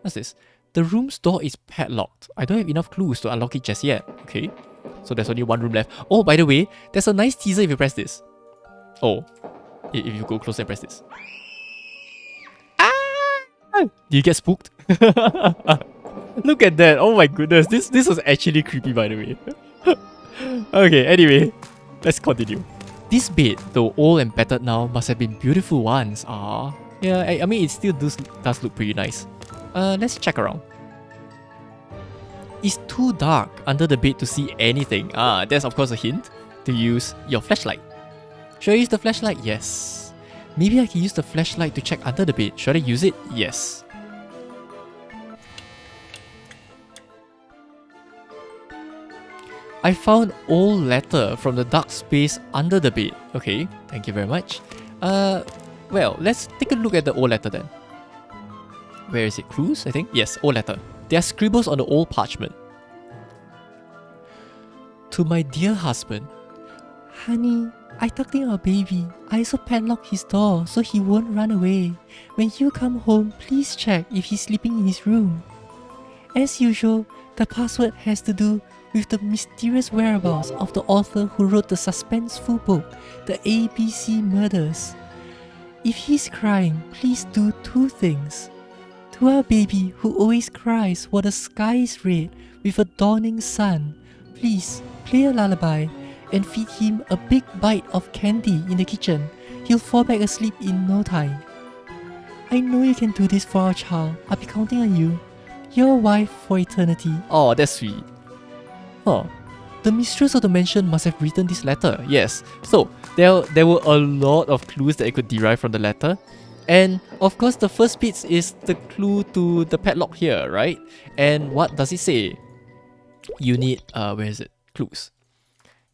[SPEAKER 1] What's this? The room's door is padlocked. I don't have enough clues to unlock it just yet. Okay. So there's only 1 room left. Oh, by the way, there's a nice teaser if you press this. Oh. If you go close and press this. Ah! Do you get spooked? Look at that. Oh my goodness. This was actually creepy, by the way. Okay, anyway. Let's continue. This bed, though old and battered now, must have been beautiful once. Ah, yeah, I mean, it still does look pretty nice. Let's check around. It's too dark under the bed to see anything. Ah, that's of course a hint to use your flashlight. Should I use the flashlight? Yes. Maybe I can use the flashlight to check under the bed. Should I use it? Yes. I found old letter from the dark space under the bed. Okay, thank you very much. Well, let's take a look at the old letter then. Where is it? Clues, I think? Yes, old letter. There are scribbles on the old parchment. To my dear husband. Honey, I tucked in our baby. I also padlocked his door so he won't run away. When you come home, please check if he's sleeping in his room. As usual, the password has to do with the mysterious whereabouts of the author who wrote the suspenseful book, The ABC Murders. If he's crying, please do 2 things. To our baby who always cries while the sky is red with a dawning sun, please play a lullaby and feed him a big bite of candy in the kitchen. He'll fall back asleep in no time. I know you can do this for our child. I'll be counting on you. Your wife for eternity. Oh, that's sweet. Huh. The mistress of the mansion must have written this letter. Yes. So, there were a lot of clues that I could derive from the letter. And of course, the first bit is the clue to the padlock here, right? And what does it say? You need, where is it? Clues.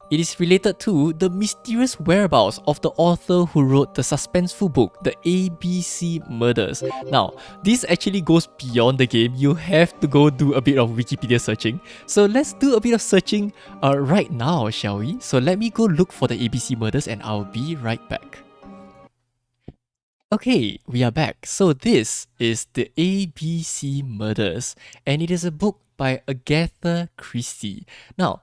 [SPEAKER 1] It is related to the mysterious whereabouts of the author who wrote the suspenseful book, The ABC Murders. Now, this actually goes beyond the game. You have to go do a bit of Wikipedia searching. So let's do a bit of searching right now, shall we? So let me go look for the ABC Murders and I'll be right back. Okay, we are back. So this is the ABC Murders, and it is a book by Agatha Christie. Now,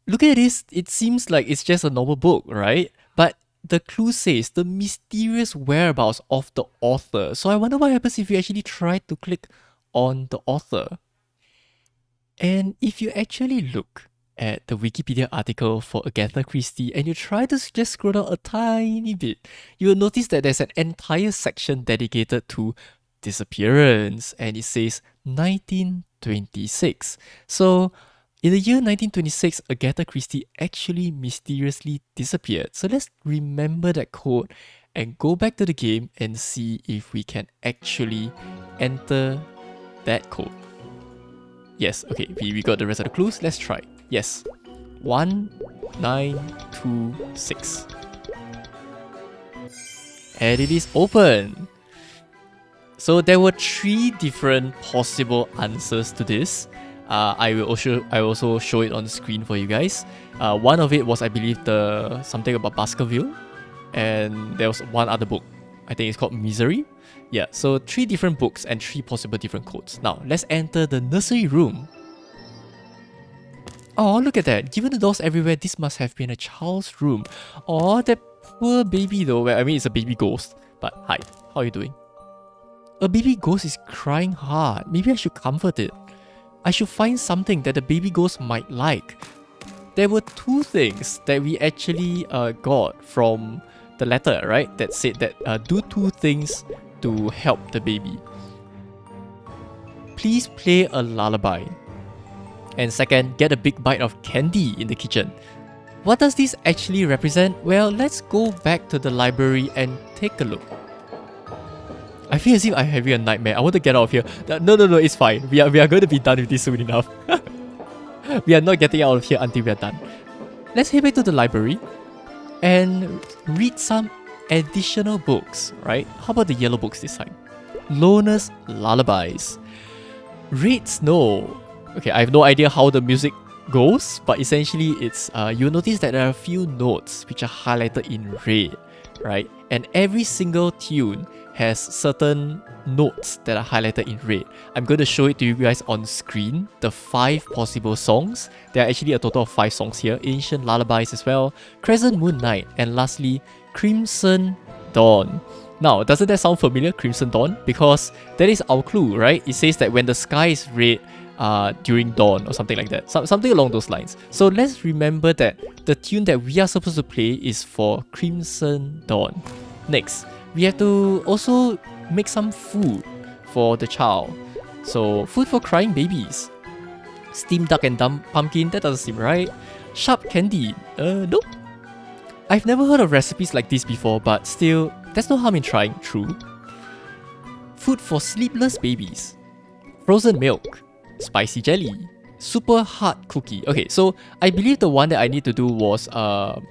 [SPEAKER 1] look at this, it seems like it's just a normal book, right? But the clue says the mysterious whereabouts of the author. So I wonder what happens if you actually try to click on the author. And if you actually look at the Wikipedia article for Agatha Christie and you try to just scroll down a tiny bit, you will notice that there's an entire section dedicated to disappearance, and it says 1926. So in the year 1926, Agatha Christie actually mysteriously disappeared. So let's remember that code and go back to the game and see if we can actually enter that code. Yes, okay, we got the rest of the clues. Let's try. Yes. 1926. And it is open. So there were 3 different possible answers to this. I will also show it on the screen for you guys. One of it was, I believe, something about Baskerville, and there was one other book. I think it's called Misery. Yeah, so 3 different books and 3 possible different codes. Now, let's enter the nursery room. Oh, look at that. Given the doors everywhere, this must have been a child's room. Oh, that poor baby though. Well, I mean, it's a baby ghost. But hi, how are you doing? A baby ghost is crying hard. Maybe I should comfort it. I should find something that the baby ghost might like. There were 2 things that we actually got from the letter, right, that said that do 2 things to help the baby. Please play a lullaby. And second, get a big bite of candy in the kitchen. What does this actually represent? Well, let's go back to the library and take a look. I feel as if I'm having a nightmare. I want to get out of here. No, it's fine. We are going to be done with this soon enough. We are not getting out of here until we are done. Let's head back to the library and read some additional books, right? How about the yellow books this time? Loner's Lullabies. Red Snow. Okay, I have no idea how the music goes, but essentially it's, you'll notice that there are a few notes which are highlighted in red, right? And every single tune has certain notes that are highlighted in red. I'm going to show it to you guys on screen, the 5 possible songs. There are actually a total of 5 songs here. Ancient Lullabies as well, Crescent Moon Night, and lastly, Crimson Dawn. Now, doesn't that sound familiar, Crimson Dawn? Because that is our clue, right? It says that when the sky is red, during dawn or something like that. Something along those lines. So let's remember that the tune that we are supposed to play is for Crimson Dawn. Next, we have to also make some food for the child. So, food for crying babies. Steamed duck and dumb pumpkin, that doesn't seem right. Sharp candy, nope. I've never heard of recipes like this before, but still, there's no harm in trying, true. Food for sleepless babies. Frozen milk. Spicy jelly. Super hard cookie. Okay, so I believe the one that I need to do was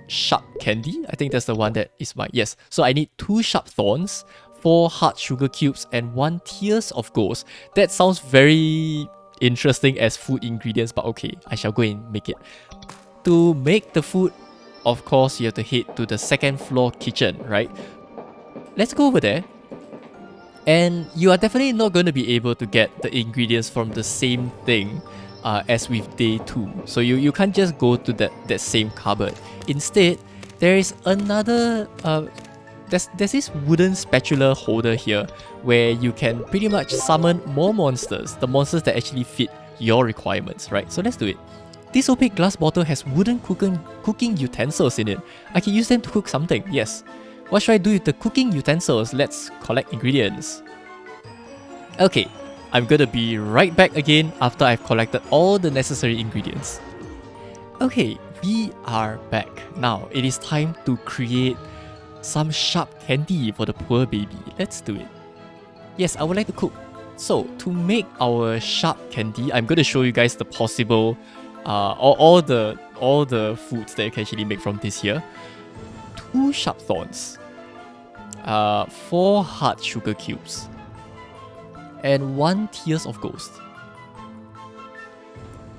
[SPEAKER 1] sharp candy. I think that's the one that is my... Yes. So I need 2 sharp thorns, 4 hard sugar cubes, and 1 tears of ghost. That sounds very interesting as food ingredients, but okay, I shall go and make it. To make the food, of course, you have to head to the 2nd floor kitchen, right? Let's go over there. And you are definitely not going to be able to get the ingredients from the same thing as with day 2. So you can't just go to that same cupboard. Instead, there is another... there's this wooden spatula holder here where you can pretty much summon more monsters. The monsters that actually fit your requirements, right? So let's do it. This opaque glass bottle has wooden cooking utensils in it. I can use them to cook something, yes. What should I do with the cooking utensils? Let's collect ingredients. Okay, I'm gonna be right back again after I've collected all the necessary ingredients. Okay, we are back. Now, it is time to create some sharp candy for the poor baby. Let's do it. Yes, I would like to cook. So, to make our sharp candy, I'm gonna show you guys the possible, all the foods that you can actually make from this here. 2 sharp thorns, 4 hard sugar cubes, and 1 tears of ghost.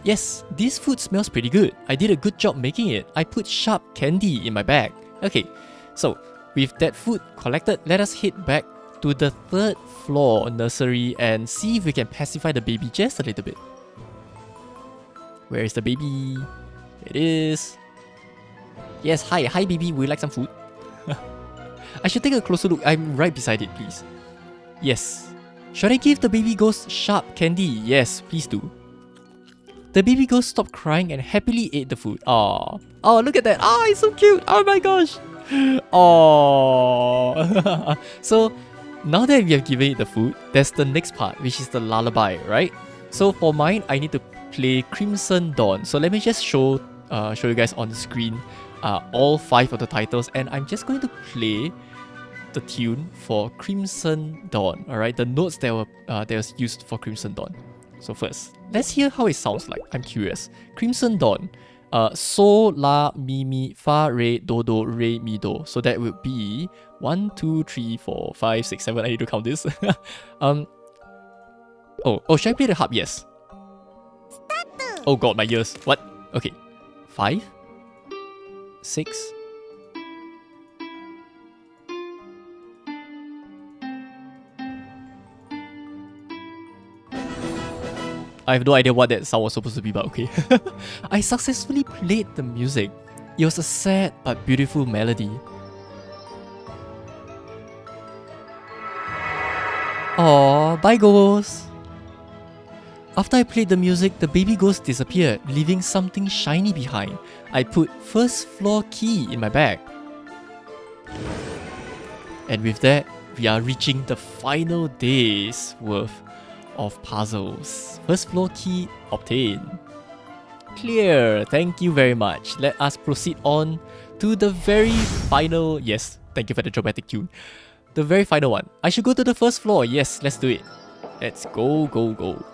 [SPEAKER 1] Yes, this food smells pretty good. I did a good job making it. I put sharp candy in my bag. Okay, so with that food collected, let us head back to the 3rd floor nursery and see if we can pacify the baby just a little bit. Where is the baby? It is. Yes, hi baby, would you like some food? I should take a closer look. I'm right beside it, please. Yes. Should I give the baby ghost sharp candy? Yes, please do. The baby ghost stopped crying and happily ate the food. Aww. Oh, look at that. Oh, it's so cute. Oh my gosh. Aww. So, now that we have given it the food, there's the next part, which is the lullaby, right? So for mine, I need to play Crimson Dawn. So let me just show you guys on the screen all 5 of the titles, and I'm just going to play the tune for Crimson Dawn. Alright, the notes that was used for Crimson Dawn. So first, let's hear how it sounds like. I'm curious. Crimson Dawn. So, la, mi, mi, fa, re, do, do, re, mi, do. So that would be 1, 2, 3, 4, 5, 6, 7. I need to count this. Oh, should I play the harp? Yes. Oh god, my ears. What? Okay. 5, 6. I have no idea what that sound was supposed to be, but okay. I successfully played the music. It was a sad but beautiful melody. Aww, bye ghost! After I played the music, the baby ghost disappeared, leaving something shiny behind. I put 1st floor key in my bag. And with that, we are reaching the final day's worth of puzzles. First floor key obtained. Clear, thank you very much. Let us proceed on to the very final, yes, thank you for the dramatic tune. The very final one. I should go to the first floor, yes, let's do it. Let's go, go, go.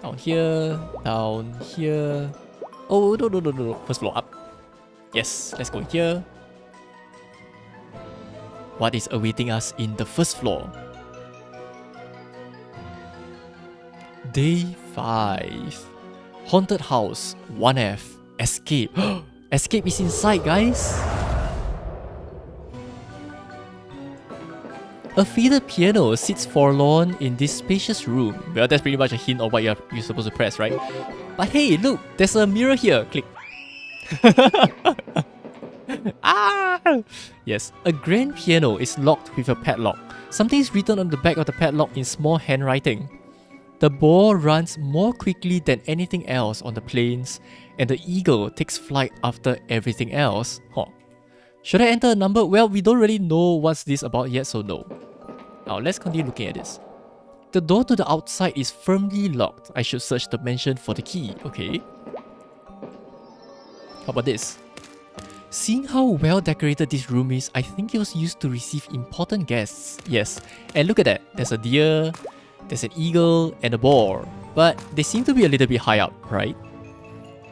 [SPEAKER 1] Down here, down here. Oh, no, no, no, no, no. First floor up. Yes, let's go here. What is awaiting us in the first floor? Day 5. Haunted House 1F. Escape. Escape is inside, guys. A faded piano sits forlorn in this spacious room. Well, that's pretty much a hint of what you're supposed to press, right? But hey, look, there's a mirror here. Click. Ah! Yes, a grand piano is locked with a padlock. Something is written on the back of the padlock in small handwriting. The boar runs more quickly than anything else on the plains, and the eagle takes flight after everything else. Huh. Should I enter a number? Well, we don't really know what's this about yet, so no. Now, let's continue looking at this. The door to the outside is firmly locked. I should search the mansion for the key. Okay. How about this? Seeing how well decorated this room is, I think it was used to receive important guests. Yes, and look at that. There's a deer, there's an eagle, and a boar. But they seem to be a little bit high up, right?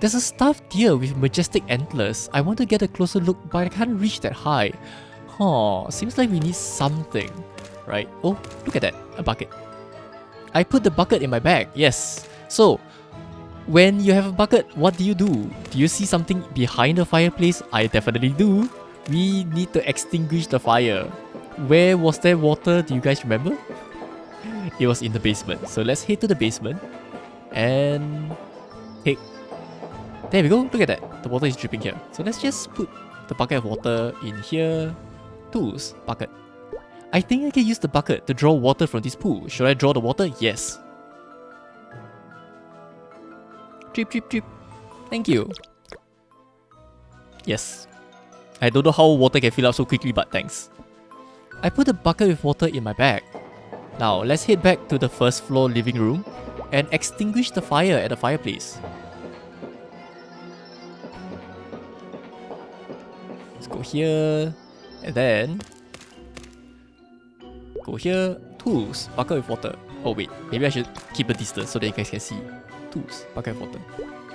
[SPEAKER 1] There's a stuffed deer with majestic antlers. I want to get a closer look, but I can't reach that high. Huh, seems like we need something, right? Oh, look at that, a bucket. I put the bucket in my bag, yes. So, when you have a bucket, what do? Do you see something behind the fireplace? I definitely do. We need to extinguish the fire. Where was there water? Do you guys remember? It was in the basement. So let's head to the basement and take. There we go. Look at that. The water is dripping here. So let's just put the bucket of water in here. Tools, bucket. I think I can use the bucket to draw water from this pool. Should I draw the water? Yes. Drip, drip, drip. Thank you. Yes. I don't know how water can fill up so quickly, but thanks. I put a bucket with water in my bag. Now, let's head back to the first floor living room and extinguish the fire at the fireplace. Let's go here, and then go here, tools, bucket with water. Oh wait, maybe I should keep a distance so that you guys can see. Tools, bucket of water.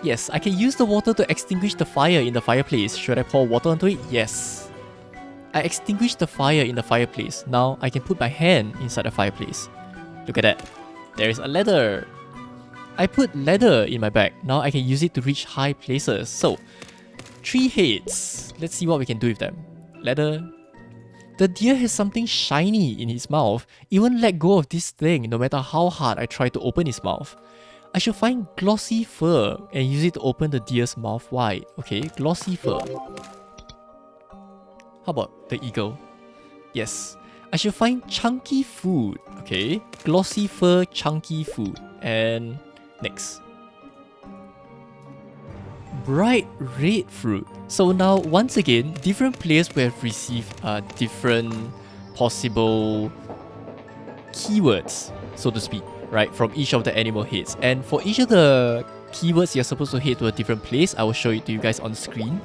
[SPEAKER 1] Yes, I can use the water to extinguish the fire in the fireplace. Should I pour water onto it? Yes. I extinguished the fire in the fireplace. Now I can put my hand inside the fireplace. Look at that. There is a ladder. I put ladder in my bag. Now I can use it to reach high places. So, 3 heads. Let's see what we can do with them. Ladder. The deer has something shiny in his mouth. It won't let go of this thing no matter how hard I try to open his mouth. I should find glossy fur and use it to open the deer's mouth wide. Okay, glossy fur. How about the eagle? Yes. I should find chunky food. Okay, glossy fur, chunky food. And next. Bright red fruit. So now, once again, different players will have received different possible keywords, so to speak, right, from each of the animal heads. And for each of the keywords, you're supposed to head to a different place. I will show it to you guys on screen.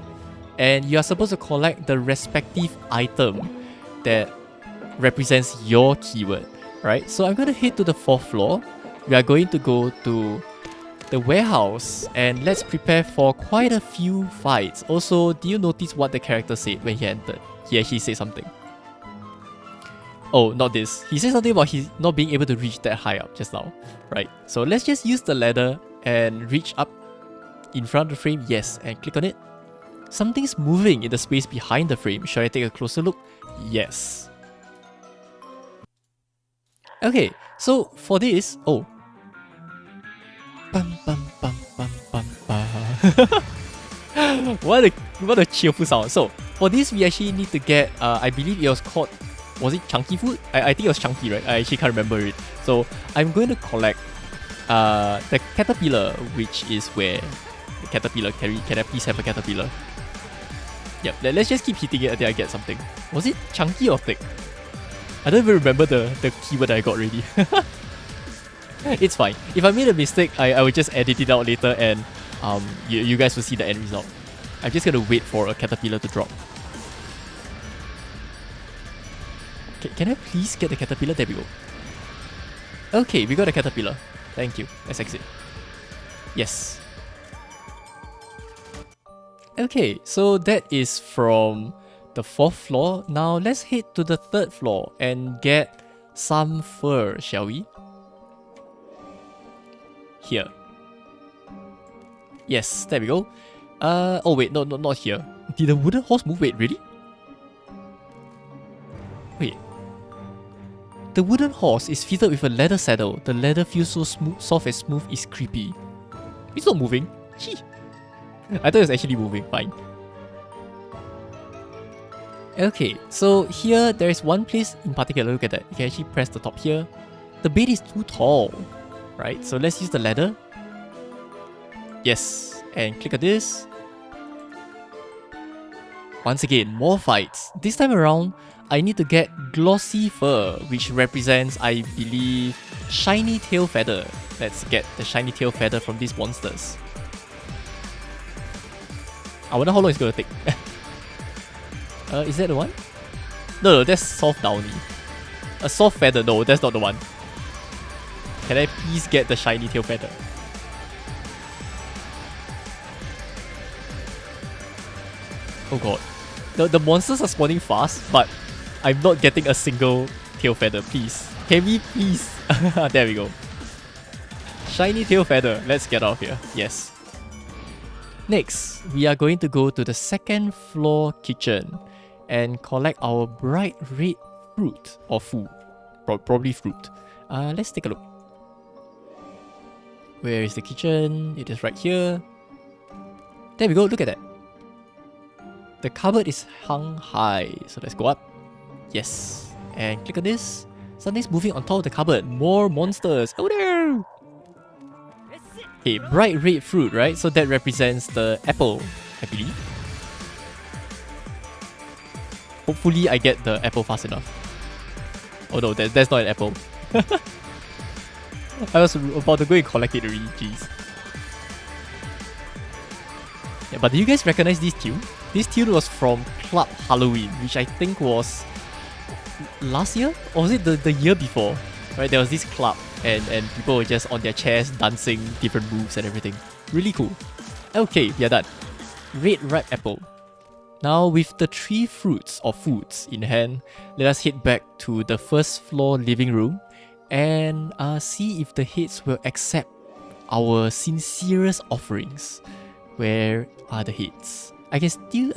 [SPEAKER 1] And you are supposed to collect the respective item that represents your keyword, right? So I'm going to head to the 4th floor. We are going to go to the warehouse and let's prepare for quite a few fights. Also, do you notice what the character said when he entered? He actually said something. Oh, not this. He said something about he not being able to reach that high up just now, right? So let's just use the ladder and reach up in front of the frame. Yes, and click on it. Something's moving in the space behind the frame. Should I take a closer look? Yes. Okay, so for this, oh. Bum, bum, bum, bum, bum, bum. what a cheerful sound. So for this, we actually need to get, I believe it was called, was it chunky food? I think it was chunky, right? I actually can't remember it. So I'm going to collect the caterpillar, which is where the caterpillar, can I please have a caterpillar? Yep, let's just keep hitting it until I get something. Was it chunky or thick? I don't even remember the keyword I got already. It's fine. If I made a mistake, I will just edit it out later and you guys will see the end result. I'm just gonna wait for a caterpillar to drop. Can I please get the caterpillar? There we go. Okay, we got a caterpillar. Thank you. Let's exit. Yes. Okay, so that is from the 4th floor. Now let's head to the 3rd floor and get some fur, shall we? Here. Yes, there we go. Oh wait, no, not here. Did the wooden horse move? Wait, really? Wait. The wooden horse is fitted with a leather saddle. The leather feels so smooth, soft and smooth, it's creepy. It's not moving. Gee. I thought it was actually moving. Fine. Okay, so here there is one place in particular. Look at that. You can actually press the top here. The bed is too tall, right? So let's use the ladder. Yes, and click on this. Once again, more fights. This time around, I need to get glossy fur, which represents, I believe, shiny tail feather. Let's get the shiny tail feather from these monsters. I wonder how long it's gonna take. Is that the one? No, that's soft downy. A soft feather, no, that's not the one. Can I please get the shiny tail feather? Oh god. The monsters are spawning fast, but I'm not getting a single tail feather, please. Can we please? There we go. Shiny tail feather. Let's get out of here. Yes. Next, we are going to go to the 2nd floor kitchen and collect our bright red fruit or food. Probably fruit. Let's take a look. Where is the kitchen? It is right here. There we go. Look at that. The cupboard is hung high. So let's go up. Yes. And click on this. Something's moving on top of the cupboard. More monsters. Oh no! Okay, bright red fruit, right? So that represents the apple, I believe. Hopefully I get the apple fast enough. Oh no, that's not an apple. I was about to go and collect it already, jeez. Yeah, but do you guys recognize this tune? This tune was from Club Halloween, which I think was last year? Or was it the year before? Right, there was this club and people were just on their chairs dancing different moves and everything. Really cool. Okay, we are done. Red ripe apple. Now with the 3 fruits or foods in hand, let us head back to the 1st floor living room and see if the heads will accept our sincerest offerings. Where are the heads? I can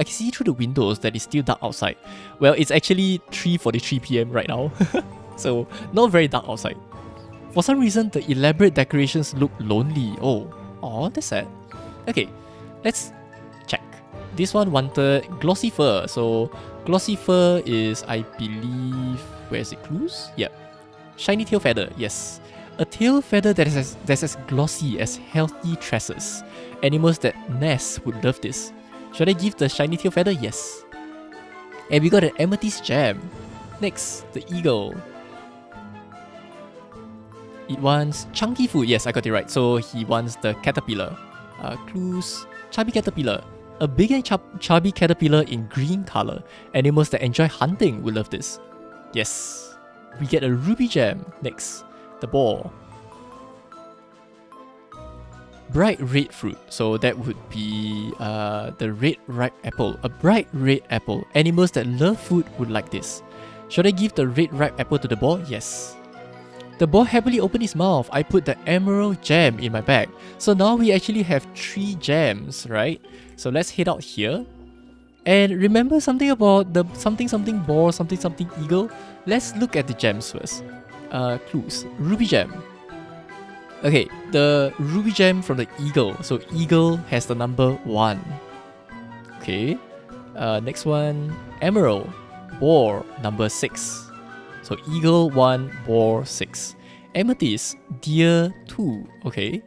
[SPEAKER 1] see through the windows that it's still dark outside. Well, it's actually 3:43 PM right now. So not very dark outside. For some reason, the elaborate decorations look lonely. Oh, that's sad. Okay, let's check. This one wanted glossy fur. So glossy fur is, I believe, where is it? Clues? Yep. Shiny tail feather. Yes. A tail feather that's as glossy as healthy tresses. Animals that nest would love this. Should I give the shiny tail feather? Yes. And we got an amethyst gem. Next, the eagle. It wants chunky food. Yes, I got it right. So he wants the caterpillar. Clues. Chubby caterpillar. A big and chubby caterpillar in green color. Animals that enjoy hunting will love this. Yes. We get a ruby gem. Next, the boar. Bright red fruit. So that would be the red ripe apple. A bright red apple. Animals that love food would like this. Should I give the red ripe apple to the boar? Yes. The boar happily opened his mouth. I put the emerald gem in my bag. So now we actually have 3 gems, right? So let's head out here. And remember something about the something boar, something eagle? Let's look at the gems first. Clues. Ruby gem. Okay, the ruby gem from the eagle. So eagle has the number 1. Okay. Next one. Emerald. Boar, number 6. So eagle 1, boar 6. Amethyst, deer 2. Okay.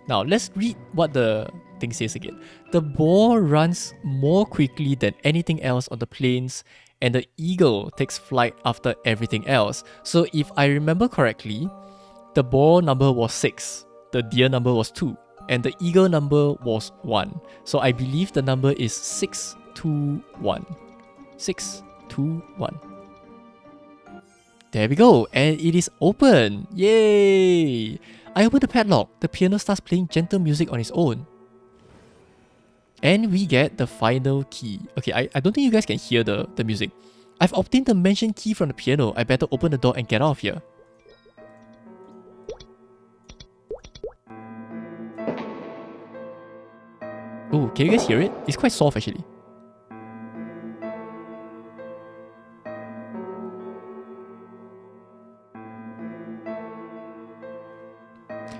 [SPEAKER 1] Now let's read what the thing says again. The ball runs more quickly than anything else on the plains, and the eagle takes flight after everything else. So if I remember correctly, the ball number was 6, the deer number was 2, and the eagle number was 1. So I believe the number is 621. 621. There we go, and it is open. Yay! I open the padlock. The piano starts playing gentle music on its own. And we get the final key. Okay, I don't think you guys can hear the music. I've obtained the mentioned key from the piano. I better open the door and get out of here. Oh, can you guys hear it? It's quite soft actually.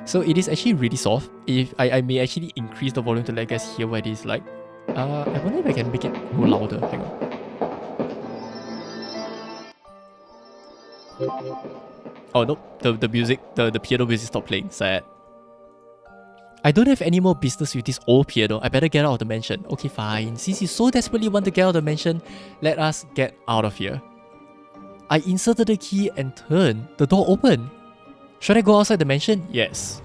[SPEAKER 1] So it is actually really soft. If I may actually increase the volume to let you guys hear what it is like. I wonder if I can make it go louder. Hang on. Oh nope, the music, the piano music stopped playing. Sad. I don't have any more business with this old piano. I better get out of the mansion. Okay, fine. Since you so desperately want to get out of the mansion, let us get out of here. I inserted the key and turned. The door opened. Should I go outside the mansion? Yes.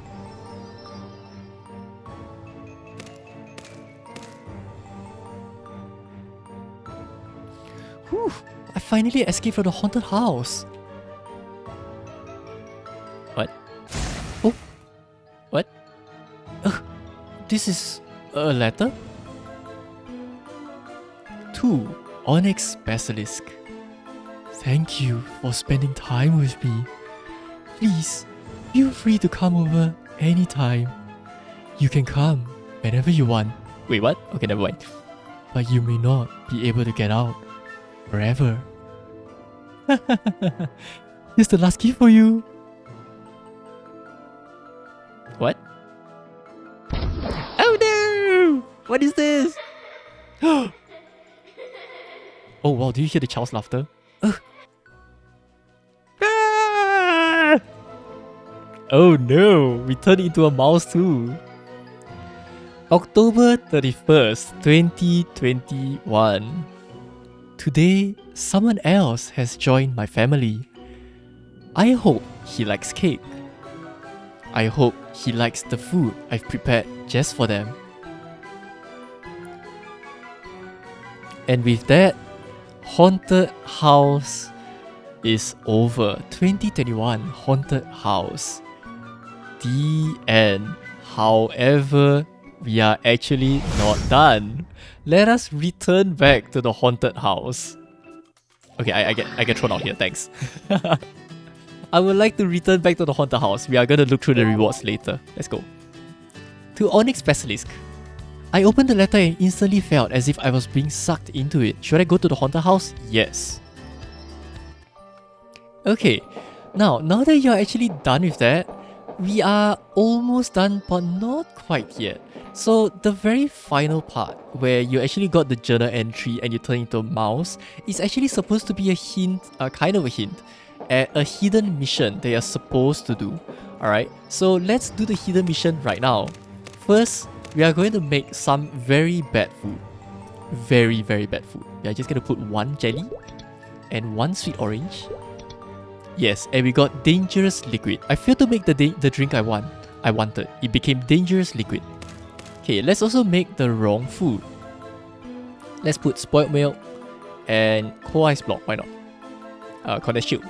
[SPEAKER 1] Whew, I finally escaped from the haunted house. What? Oh? What? This is a letter? To Onyx Basilisk. Thank you for spending time with me. Please, feel free to come over anytime. You can come whenever you want. Wait, what? Okay, never mind. But you may not be able to get out forever. Here's the last key for you. What? Oh no! What is this? Oh wow, do you hear the child's laughter? Oh no, we turned into a mouse too. October 31st, 2021. Today, someone else has joined my family. I hope he likes cake. I hope he likes the food I've prepared just for them. And with that, Haunted House is over. 2021 Haunted House. The end. However, we are actually not done. Let us return back to the haunted house. Okay, I get thrown out here, thanks. I would like to return back to the haunted house. We are gonna look through the rewards later. Let's go. To Onyx Basilisk. I opened the letter and instantly felt as if I was being sucked into it. Should I go to the haunted house? Yes. Okay, now that you're actually done with that, we are almost done, but not quite yet. So the very final part, where you actually got the journal entry and you turn into a mouse, is actually supposed to be a hint, kind of a hint, at a hidden mission that you're supposed to do. Alright, so let's do the hidden mission right now. First, we are going to make some very bad food. Very, very bad food. We are just going to put 1 jelly and 1 sweet orange. Yes, and we got dangerous liquid. I failed to make the drink I wanted. It became dangerous liquid. Okay, let's also make the wrong food. Let's put spoiled milk and cold ice block. Why not? Condensed milk.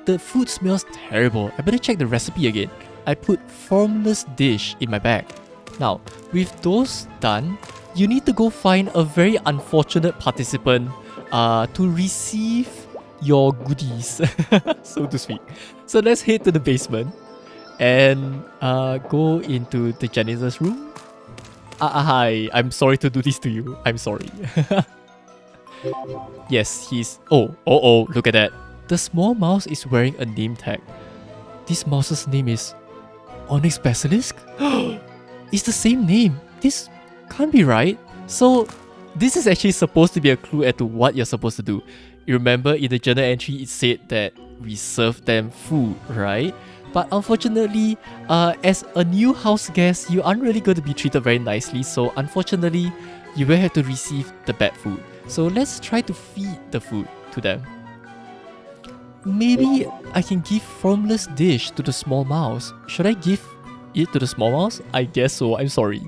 [SPEAKER 1] The food smells terrible. I better check the recipe again. I put formless dish in my bag. Now, with those done, you need to go find a very unfortunate participant to receive your goodies, so to speak. So let's head to the basement and go into the janitor's room. Hi, I'm sorry to do this to you. I'm sorry. Yes, he's... Oh, look at that. The small mouse is wearing a name tag. This mouse's name is Onyx Basilisk? It's the same name. This can't be right. So this is actually supposed to be a clue as to what you're supposed to do. You remember in the journal entry it said that we serve them food, right? But unfortunately, as a new house guest, you aren't really going to be treated very nicely. So unfortunately, you will have to receive the bad food. So let's try to feed the food to them. Maybe I can give formless dish to the small mouse. Should I give it to the small mouse? I guess so, I'm sorry.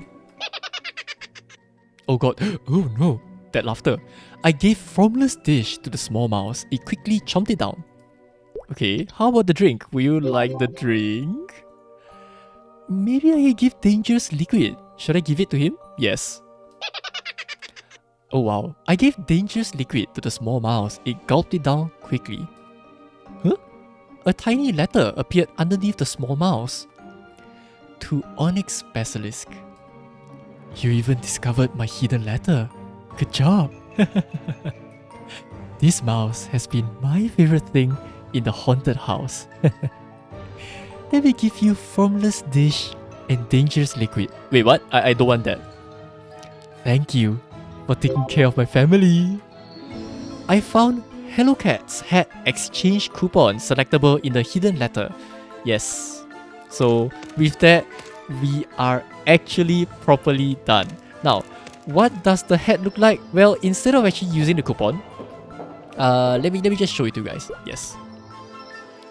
[SPEAKER 1] Oh god, oh no, that laughter. I gave formless dish to the small mouse. It quickly chomped it down. Okay, how about the drink? Will you like the drink? Maybe I can give dangerous liquid. Should I give it to him? Yes. Oh wow, I gave dangerous liquid to the small mouse. It gulped it down quickly. Huh? A tiny letter appeared underneath the small mouse. To Onyx Basilisk. You even discovered my hidden letter. Good job. This mouse has been my favorite thing in the haunted house. Let me give you formless dish and dangerous liquid. Wait, what? I don't want that. Thank you for taking care of my family. I found Hello Cat's hat exchange coupon selectable in the hidden letter. Yes. So with that, we are actually properly done. Now, what does the hat look like? Well, instead of actually using the coupon, let me just show it to you guys. Yes.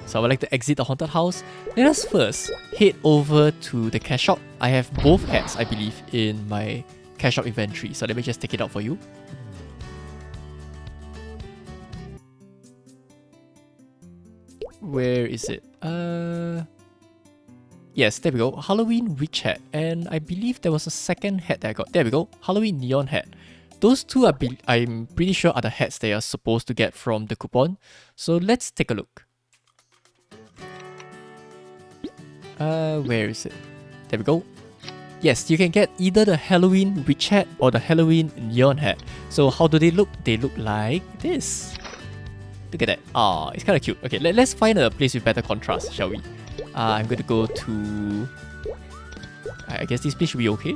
[SPEAKER 1] So I would like to exit the haunted house. Let us first head over to the cash shop. I have both hats, I believe, in my cash shop inventory. So let me just take it out for you. Where is it? Yes, there we go. Halloween witch hat. And I believe there was a second hat that I got. There we go. Halloween neon hat. Those two I'm pretty sure are the hats they are supposed to get from the coupon. So let's take a look. Where is it? There we go. Yes, you can get either the Halloween witch hat or the Halloween neon hat. So how do they look? They look like this. Look at that. Ah, it's kind of cute. Okay, let's find a place with better contrast, shall we? I'm going to go to... I guess this place should be okay.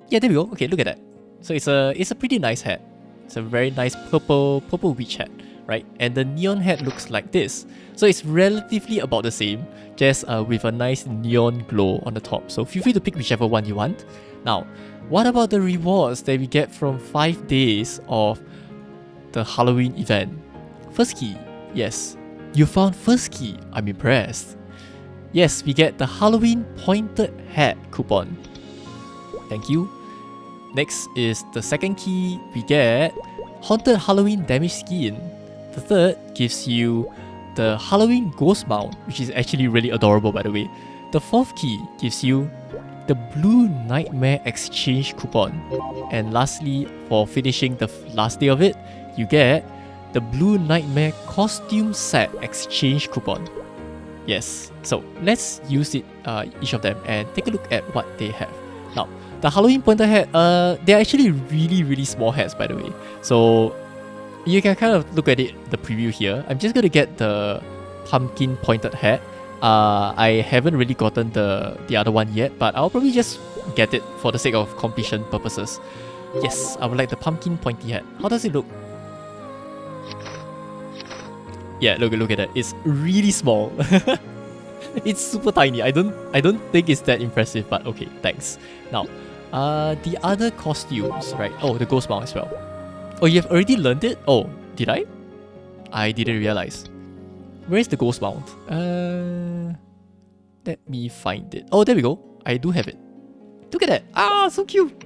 [SPEAKER 1] Yeah, there we go. Okay, look at that. So it's a pretty nice hat. It's a very nice purple witch hat, right? And the neon hat looks like this. So it's relatively about the same, just with a nice neon glow on the top. So feel free to pick whichever one you want. Now, what about the rewards that we get from 5 days of the Halloween event? First key. Yes, you found first key. I'm impressed. Yes, we get the Halloween pointed hat coupon. Thank you. Next is the second key. We get haunted Halloween damage skin. The third gives you the Halloween ghost mount, which is actually really adorable, by the way. The fourth key gives you the blue nightmare exchange coupon. And lastly, for finishing the last day of it, you get the blue nightmare costume set exchange coupon. Yes, so let's use it, each of them, and take a look at what they have. Now, the Halloween pointer hat, they're actually really small hats, by the way. So you can kind of look at it, the preview here. I'm just gonna get the pumpkin pointed hat. I haven't really gotten the other one yet, but I'll probably just get it for the sake of completion purposes. Yes, I would like the pumpkin pointy hat. How does it look? Yeah, look at that. It's really small. It's super tiny. I don't think it's that impressive, but okay, thanks. Now, the other costumes, right? Oh, the ghost mount as well. Oh, you have already learned it? Oh, did I? I didn't realize. Where is the ghost mount? Let me find it. Oh, there we go. I do have it. Look at that. Ah, so cute.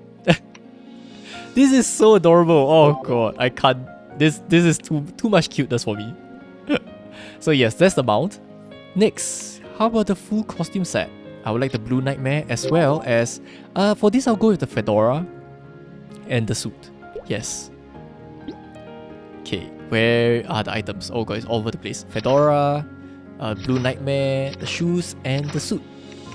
[SPEAKER 1] This is so adorable. Oh god, I can't. This is too much cuteness for me. So yes, that's the mount. Next, how about the full costume set? I would like the blue nightmare as well as... for this, I'll go with the fedora and the suit. Yes. Okay, where are the items? Oh god, it's all over the place. Fedora, blue nightmare, the shoes, and the suit.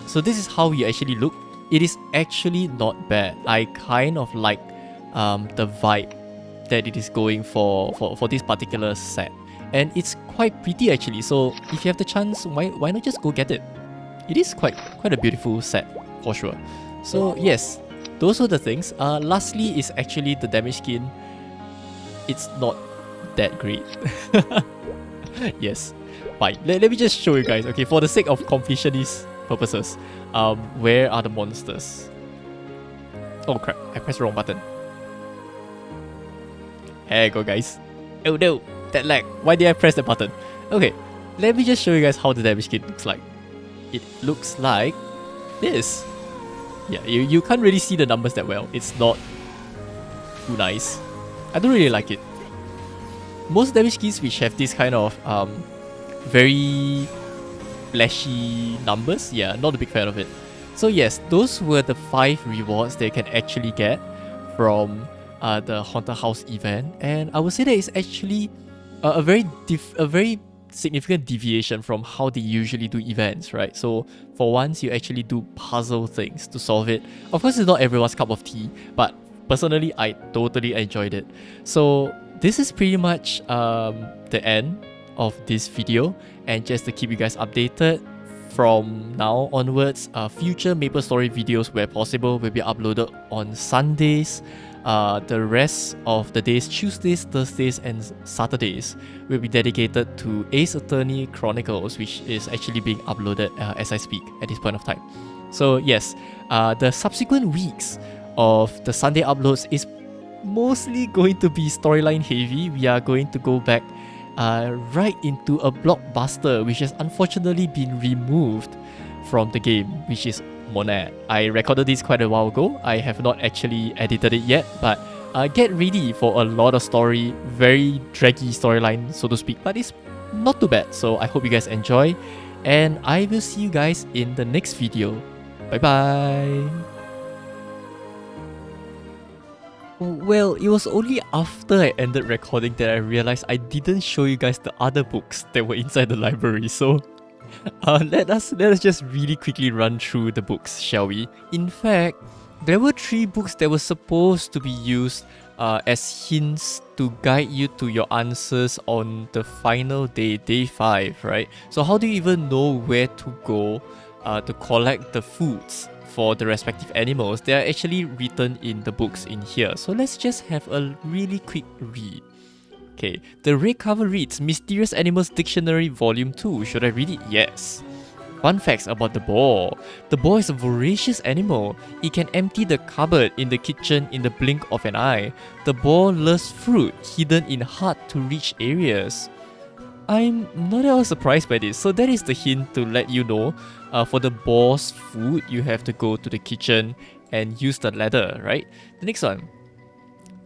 [SPEAKER 1] So this is how you actually look. It is actually not bad. I kind of like the vibe that it is going for this particular set. And it's quite pretty actually, so if you have the chance, why not just go get it? It is quite a beautiful set, for sure. So yes, those are the things. Lastly is actually the damage skin. It's not that great. Yes. Fine. Let me just show you guys. Okay, for the sake of completionist purposes, where are the monsters? Oh crap, I pressed the wrong button. There you go, guys. Oh no, that lag. Why did I press the button? Okay, let me just show you guys how the damage kit looks like. It looks like this. Yeah, you can't really see the numbers that well. It's not too nice. I don't really like it. Most damage kits which have this kind of very flashy numbers, yeah, not a big fan of it. So yes, those were the 5 rewards that you can actually get from the Haunted House event, and I would say that it's actually a very significant deviation from how they usually do events, right? So for once, you actually do puzzle things to solve it. Of course, it's not everyone's cup of tea, but personally, I totally enjoyed it. So this is pretty much the end of this video, and just to keep you guys updated, from now onwards, future MapleStory videos where possible will be uploaded on Sundays. The rest of the days, Tuesdays, Thursdays, and Saturdays, will be dedicated to Ace Attorney Chronicles, which is actually being uploaded as I speak at this point of time. So yes, the subsequent weeks of the Sunday uploads is mostly going to be storyline heavy. We are going to go back right into a blockbuster which has unfortunately been removed from the game, which is Monad. I recorded this quite a while ago. I have not actually edited it yet, but get ready for a lot of story, very draggy storyline, so to speak, but it's not too bad. So I hope you guys enjoy, and I will see you guys in the next video. Bye bye. Well, it was only after I ended recording that I realized I didn't show you guys the other books that were inside the library, so let us just really quickly run through the books, shall we? In fact, there were 3 books that were supposed to be used as hints to guide you to your answers on the final day, day 5, right? So how do you even know where to go to collect the foods for the respective animals? They are actually written in the books in here. So let's just have a really quick read. Okay, the red cover reads Mysterious Animals Dictionary Volume 2. Should I read it? Yes. Fun facts about the boar. The boar is a voracious animal. It can empty the cupboard in the kitchen in the blink of an eye. The boar loves fruit hidden in hard-to-reach areas. I'm not at all surprised by this. So that is the hint to let you know, for the boar's food, you have to go to the kitchen and use the ladder, right? The next one.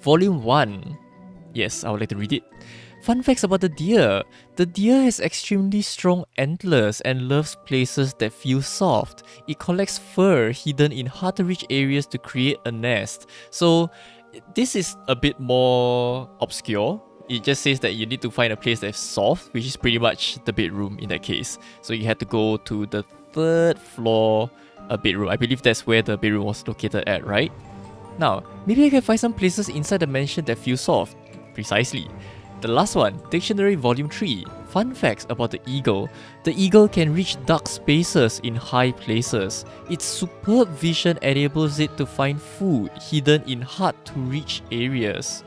[SPEAKER 1] Volume 1. Yes, I would like to read it. Fun facts about the deer. The deer has extremely strong antlers and loves places that feel soft. It collects fur hidden in hard-to-reach areas to create a nest. So this is a bit more obscure. It just says that you need to find a place that's soft, which is pretty much the bedroom in that case. So you had to go to the 3rd floor bedroom. I believe that's where the bedroom was located at, right? Now, maybe I can find some places inside the mansion that feel soft. Precisely. The last one, Dictionary Volume 3. Fun facts about the eagle. The eagle can reach dark spaces in high places. Its superb vision enables it to find food hidden in hard-to-reach areas.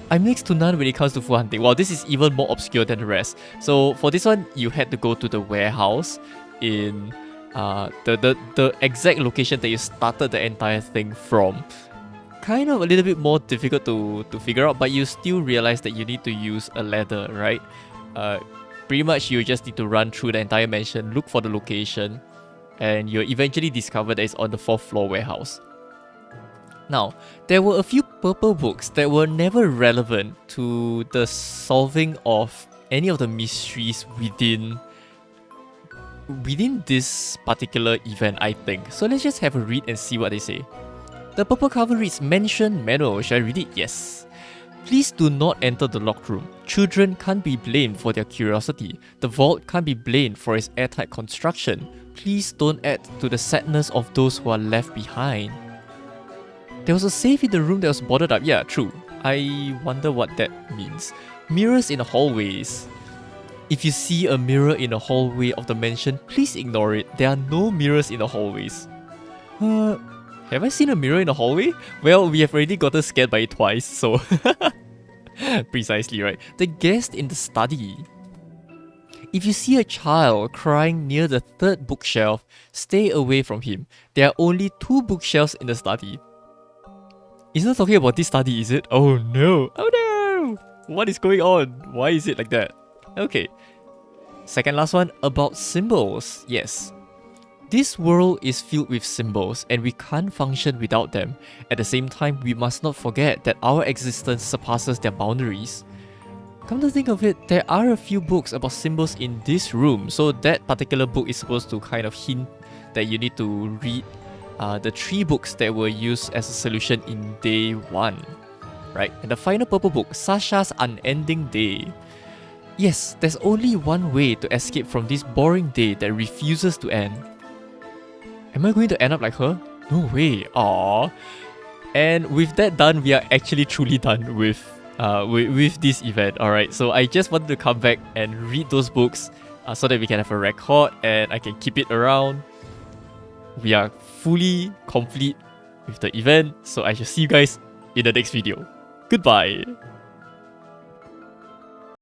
[SPEAKER 1] I'm next to none when it comes to food hunting. Wow, this is even more obscure than the rest. So for this one, you had to go to the warehouse in the exact location that you started the entire thing from. Kind of a little bit more difficult to figure out, but you still realize that you need to use a ladder, right? Pretty much you just need to run through the entire mansion, look for the location, and you'll eventually discover that it's on the 4th floor warehouse. Now, there were a few purple books that were never relevant to the solving of any of the mysteries within this particular event, I think. So let's just have a read and see what they say. The purple cover reads Mansion Manual. Shall I read it? Yes. Please do not enter the locked room. Children can't be blamed for their curiosity. The vault can't be blamed for its airtight construction. Please don't add to the sadness of those who are left behind. There was a safe in the room that was boarded up. Yeah, true. I wonder what that means. Mirrors in the hallways. If you see a mirror in the hallway of the mansion, please ignore it. There are no mirrors in the hallways. Have I seen a mirror in the hallway? Well, we have already gotten scared by it twice, so... Precisely, right? The guest in the study. If you see a child crying near the third bookshelf, stay away from him. There are only 2 bookshelves in the study. It's not talking about this study, is it? Oh no! Oh no! What is going on? Why is it like that? Okay. Second last one, about symbols. Yes. This world is filled with symbols and we can't function without them. At the same time, we must not forget that our existence surpasses their boundaries. Come to think of it, there are a few books about symbols in this room, so that particular book is supposed to kind of hint that you need to read the 3 books that were used as a solution in day 1. Right? And the final purple book, Sasha's Unending Day. Yes, there's only one way to escape from this boring day that refuses to end. Am I going to end up like her? No way. Aww. And with that done, we are actually truly done with this event. Alright, so I just wanted to come back and read those books so that we can have a record and I can keep it around. We are fully complete with the event, so I shall see you guys in the next video. Goodbye.